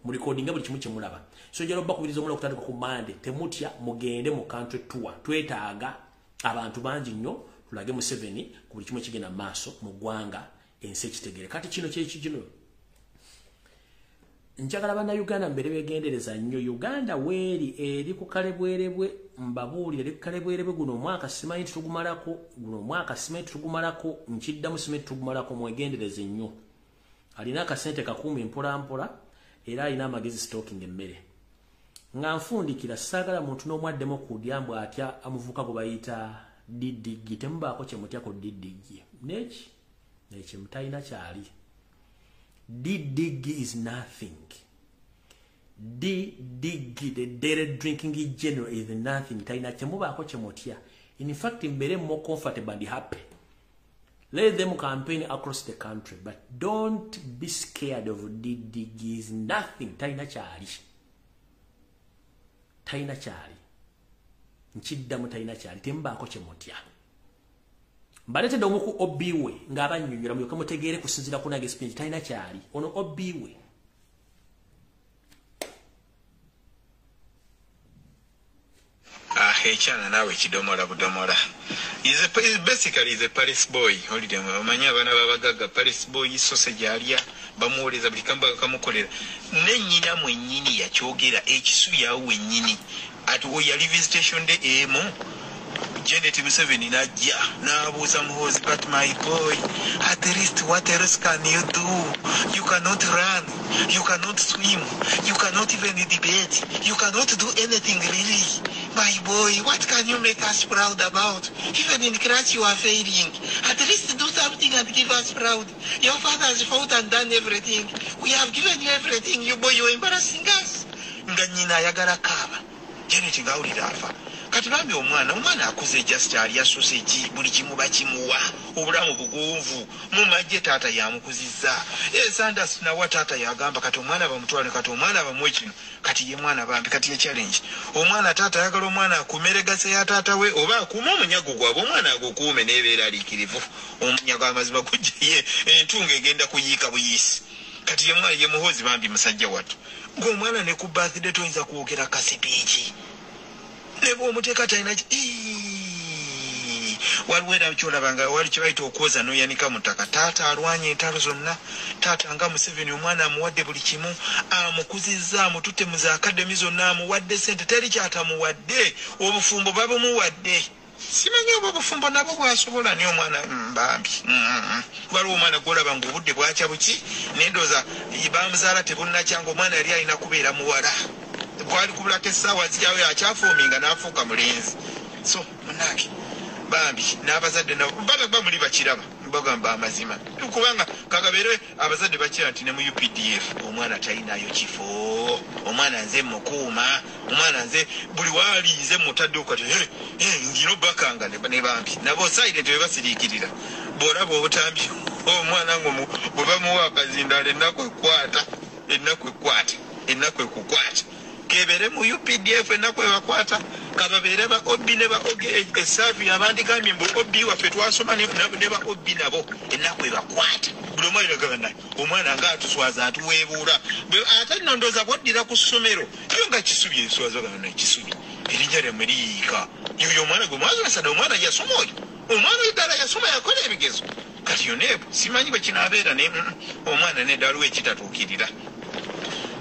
mu recordinga buli kimu kye mulaba so njala obakubiriza omulala okutandika ku Monday temutya mugende mu country tour twetaaga abantu bangi nnyo tulage mu 7 ku buli kimu ekigenda maaso mu ggwanga ensi ekitegere kati kino kyekigino njagala bana Uganda mbere begendereza nnyo Uganda weeri eri ku kale bwerebwe mbabuulire eri ku kale bwerebwe guno omwaka simanyi tugumalako nkiddamu simanyi tugumalako mwegendereze nnyo alina akasente kakumi mpolampola era alina amagezi stalking emmere nga nfundikira saagala muntu n'omwaddemu kudyambw atya amuvuka gwe bayita didigi temubaako kyemutyako didigi neki mutalina kyali didigi is nothing didigi the daily drinking general is nothing talina kyemubaako kyemutya in fact mbere more comfortable and happy. Let them campaign across the country, but don't be scared of Didigi is nothing. Taina chari. Nchiddamu taina chari. Temba ako chemotia. Mbalete domuku obiwe. Ngaba nyunyura myo kamo tegere kusinzira kunage speech. Taina chari. Ono obiwe. Hechana nawe kidomola budomola. Basically is a Paris boy. Holiday omanya abana babagaga Paris boy sausage alya bamuoleza buli kamba kamukolera. Nenyina mwennyini yakyogera ekisu yawe wennyini. At Oyali visitation day emo Janet Museveni najja n'abuuza muhoozi but my boy at least what else can you do? You cannot run, you cannot swim, you cannot even debate, you cannot do anything really. My boy, what can you make us proud about? Even in class you are failing. At least do something and give us proud. Your father has fought and done everything. We have given you everything. You boy, you are embarrassing us. Nga nyina ayagala kaaba. Janet ngawulira afa. Kati bambi omwana akuze just alya sausage buli kimu bakimuwa obulamu bugunvu mu majje taata yamukuzizza Sanders na watata yagamba kati omwana bamutwale kati omwana bamwe kino kati ye mwana bambi kati ye challenge omwana taata yagala omwana akumeregase ya taata we oba akuma omunyago gwabo omwana agokuume nebeera alikirivu omunyago amazima kujje entunga egenda kuyiika buyisi kati ye mwana ye muhozi bambi musajja wattu ng'omwana ne ku birthday toyinza kuwokera kasipiki nebo omuteka taina waliwera kyolabanga wali kyobayita okwoza noyanika mutaka taata alwanye entalo zonna taata nga Museveni omwana amuwadde buli kimu amukuzizza amutute mu za academy zonna amuwadde sente teri kyatamuwadde obufumbo babumuwadde simanyi obufumbo nabo bwasobola ni omwana mbambi waliwo omwana gwolaba nga obudde bwakya buki nendoza bamuzaala tebunnakyangu omwana yali alina kubeera muwala kwali kubulako essaawa zijjawe akyafoominga n'afuuka mulenzi so munange bambi n'abazadde nabo bagamba muli bakiraba bagamba amazima kubanga kagabeere abazadde bakira nti ne mu UPDF omwana talinayo kifo omwana nze mukuuma omwana nze buli waaliize mutadde okati ngino bakanga ne bambi nabo silent we basiriikirira bw'olaba obutambi omwana ngo bwe bamuwa akazindala ennaku ekukwata kebere mu UPDF ennaku ebakwata kababeere ba obi ne ba obi esaafi abandikambye mbu obi waffe twasoma ne ba obi nabo ennaku ebakwata buli omwana yagamba omwana nga atuswaza atuweebuula ate nno ndooza bwaddira ku ssomero yo nga kisubi enswaza gana kisubi erinnya lyammwe liyiika yoyo omwana gwe mwazasada omwana yasoma oyo omwana oyo ddala yasoma yakola ebigezo kati yoneebu simanyi bwe kinaabeera ne omwana neddaliwo ekitatuukirira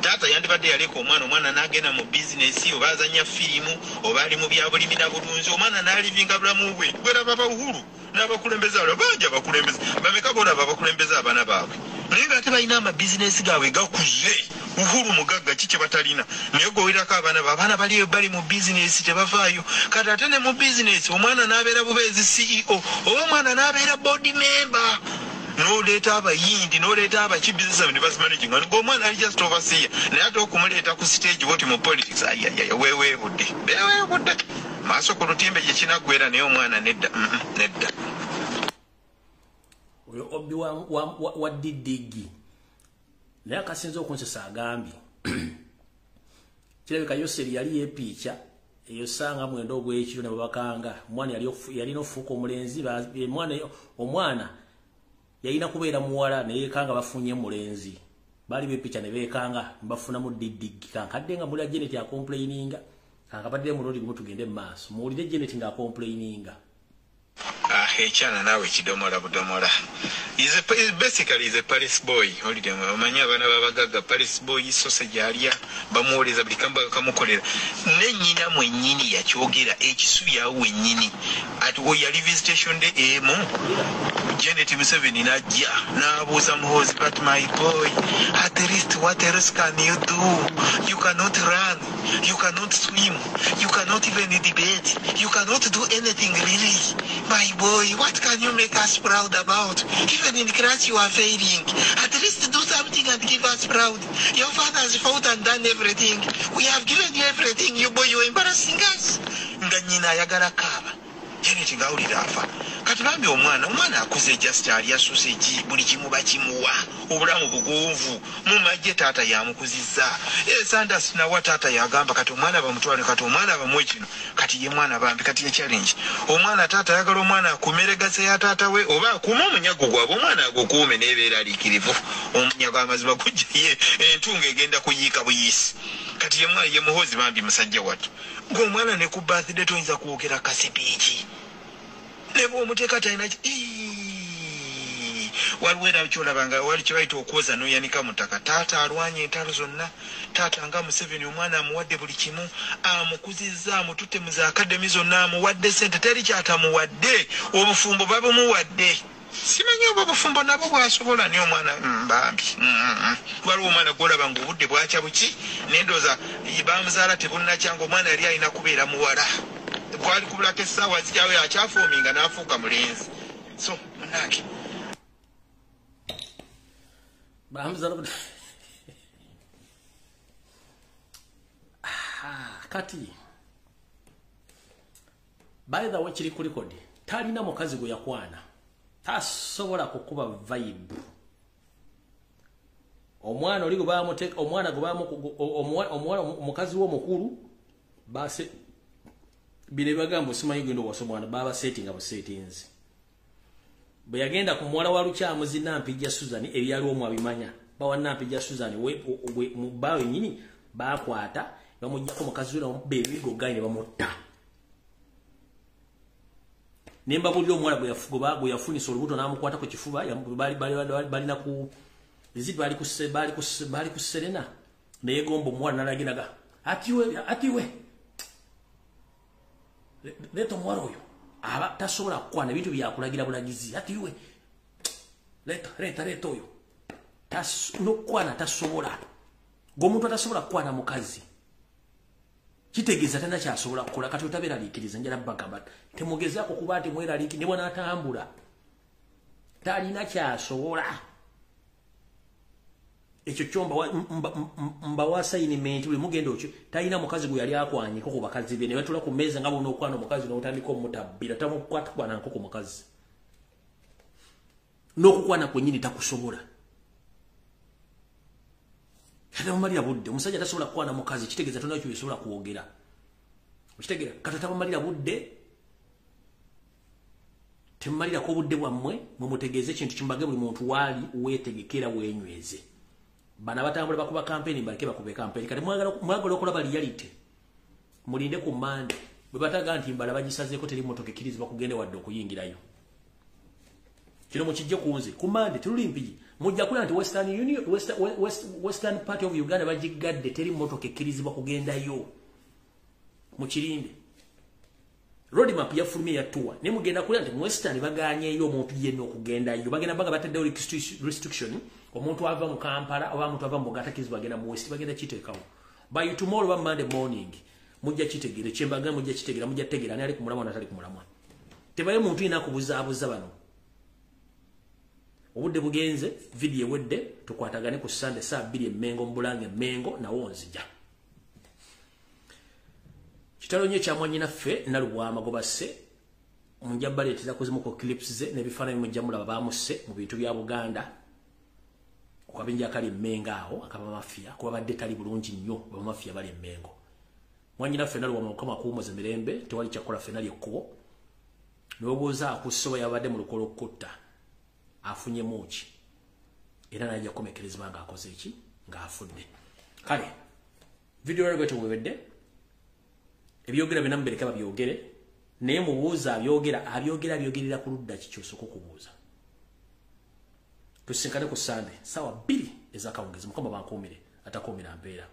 taata yandibadde yaleka omwana n'agenda mu bizinesi oba azanya firimu oba ali mu byabulimi na bulunzi omwana n'alivinga bulamu bwe bweraba bawuhulu n'abakulembeze abo bangi abakulembeze bameka boolaba abakulembeze abaana baabwe naye nga ate balina amabizinesi gaabwe gakuze uhuru mugagga kiki batalina naye gowerako abaana bali mu bizinesi tebavaayo kati ate ne mu bizinesi omwana n'abeera bubeezi CEO oba omwana n'abeera board member n'oleeta abayindi n'oleeta abakibizinesi ne bazimanaging ng'omwana ali just overseer naye ate okumuleeta ku stage boti mu politics weeweebudde maaso ku lutimbe gye kinaggwera naye omwana nedda oyo obi wa didigi naye akasinza okunsesa agambye kirabika Yoseri yali yepiica eyo sanga mwendo ogw'ekiro ne babakanga omwana yalina ofuuka omulenzi omwana yalina kubeera muwala ne yeekanga bafunye mulenzi bali bepiica ne beekanga bafunamu didigi kankadde nga mulya Janet akomplaininga kankabadde mulodi gumu tugende mu maaso muwulire Janet nga akomplaininga Echana nawe kidomola budomola. Basically is a Paris boy. Holiday manya bana babagaga Paris boy sausage alya bamuoleza blikamba kamukolera. Nenyina mwenyini yakyogera ekisubi yawe wenyini. Atuwo yali visitation day emo. Janet Museveni najja nabuuza muhozi but my boy at least what else can you do? You cannot run, you cannot swim, you cannot even debate, you cannot do anything really. My boy, what can you make us proud about? Even in class you are failing. At least do something and give us proud. Your father has fought and done everything. We have given you everything. You boy, you're embarrassing us. Nganyina yagala kaba. Janet ngawulira afa. Katulambye omwana akuze just alya sausage buli kimu bakimuwa. Obulamu bugonvu. Mumajje taata yamukuzizza. Sanders nawa taata yagamba kati omwana bamutwale kati omwana bamwe kino. Kati ye mwana bambi kati ye challenge. Omwana taata yagala omwana akumeregase ya taata we oba akuma omunyago gwabwe omwana agukuume nebeera alikirivu. Omunyago amazima kujja ye entunga egenda kuyiika buyisi. Kati ye mwana ye muhozi bambi musajja wattu. Ng'omwana ne ku birthday toyinza kwogera kasepiiki. Nebo omuteeka talina waliwo era kyolabanga wali kyebayita okwoza n'oyanika mu ttaka. Taata alwanye entalo zonna. Taata nga Museveni omwana amuwadde buli kimu. Amukuzizza amututte mu za akademi zonna amuwadde ssente teri kyatamuwadde. Obufumbo babumuwadde. Simanyi oba obufumbo nabwo bwasobola ne omwana mbambi. Waliwo omwana gwolaba ng'obudde bwakya buki n'endooza bamuzaala tebunnakyanga omwana yali alina kubeera muwala. Bwali kubulako essaawa zikyawe akyafoominga n'afuuka mulenzi. So munange kati by the way kiri ku record talina mukazi gwe yakwana tasobola kukuba vibe omwana oli gwe omwana omwana mukazi wo mukulu base bile bagambo simanyi gendo wasomwana baba setting abo settings bwe yagenda ku mwala wa Lukyamu Nampijja Susan ebyali omwe abimanya bawa Nampijja Susan we mubawe nyini bakwata bamujjako mukazi we bebigo gaine bamutta nemba bulyo omwala bwe yafunisa olubuto n'amukwata ku kifuba bali na ku visit bali ku Serena naye gombo omwala nalaginaga atiwe leto mwala oyo aba tasobola kukwana bintu byakulagira bulagizi atiwe leta oyo nokwana tasobola ng'omuntu atasobola kukwana mukazi kitegeeza tena kyasobola kukola kati otabeera liikiriza njala bagamba temugezaako kuba ati mweraliiki ne bw'anaatambula talina kyasobola ekyo kyomba mbawa assignment bwe mugenda okyo talina mukazi gwe yali akwanyiko ku bakazi be ne batula ku mmeeza nga bonna okwana omukazi n'otandika omutabbira tamukwata nko ku mukazi n'okukwana kwennyini takusobola kati mumalira budde omusajja tasobola kukwana mukazi kitegeeza tonna kyo yasobola kwogera okitegeera kati tamumalira budde temumalirako obudde bwammwe mwe mutegeeze ekintu kimbage buli muntu waali weetegekera weenyweze bana batambula bakuba campaign baleke bakube campaign kati mwagala okulaba reality mulinde ku mande bwe bataga nti mbala bagisazeeko teri motoka ekkirizibwa kugende wadde okuyingirayo kino mukijje kunze ku mande terulimpiji mujja kula nti western part of Uganda bagigadde teri motoka ekkirizibwa kugendayo mukirinde road map ya fulmi ya tour ne mugenda kula nti western baganyeyo omuntu yenna okugendayo bagenda baga bataddewo restriction omuntu ava mu Kampala oba omuntu ava mu Buganda kizibwa agenda mu west bagenda kiteekawo by tomorrow ba Monday morning mujja kitegere kyembaga mujja kitegera mujja tegera ne ali ku mulamwa natali ku mulamwa tebaye muntu ina kubuzaabuza bano obudde bugenze video wedde tukwatagane ku Sunday saa 2 Mengo Mbulange Mengo na Wonzija kitalo nye kya mwanyina ffe na Lubwama gobase munjabale tizakuzimu ko clips ze ne bifana bimujamula babamuse mu bintu bya Buganda okabinja kali mengao akaba mafia kuba badde tali bulungi nnyo ba mafia bali mengo mwanyina fenali wa mukoma kuumo ze mirembe tewali chakola fenali ekkubo nobuza akusoba yabadde mu lukolo kutta afunye muki era najja komekerezibwa nga akoze eki nga afudde kale video rero tuwebedde ebyogera binambereka babyogere naye mubuuza abyogerera ku ludda kikyuso kukubuuza tusinkane ku Sunday sawa 2 ezakawungezi mukoma bankuumire atakuumira mbeera.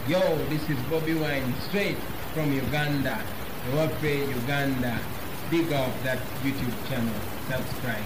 Yo, this is Bobby Wine, straight from Uganda. Ewaffe, Uganda. Big up that YouTube channel. Subscribe.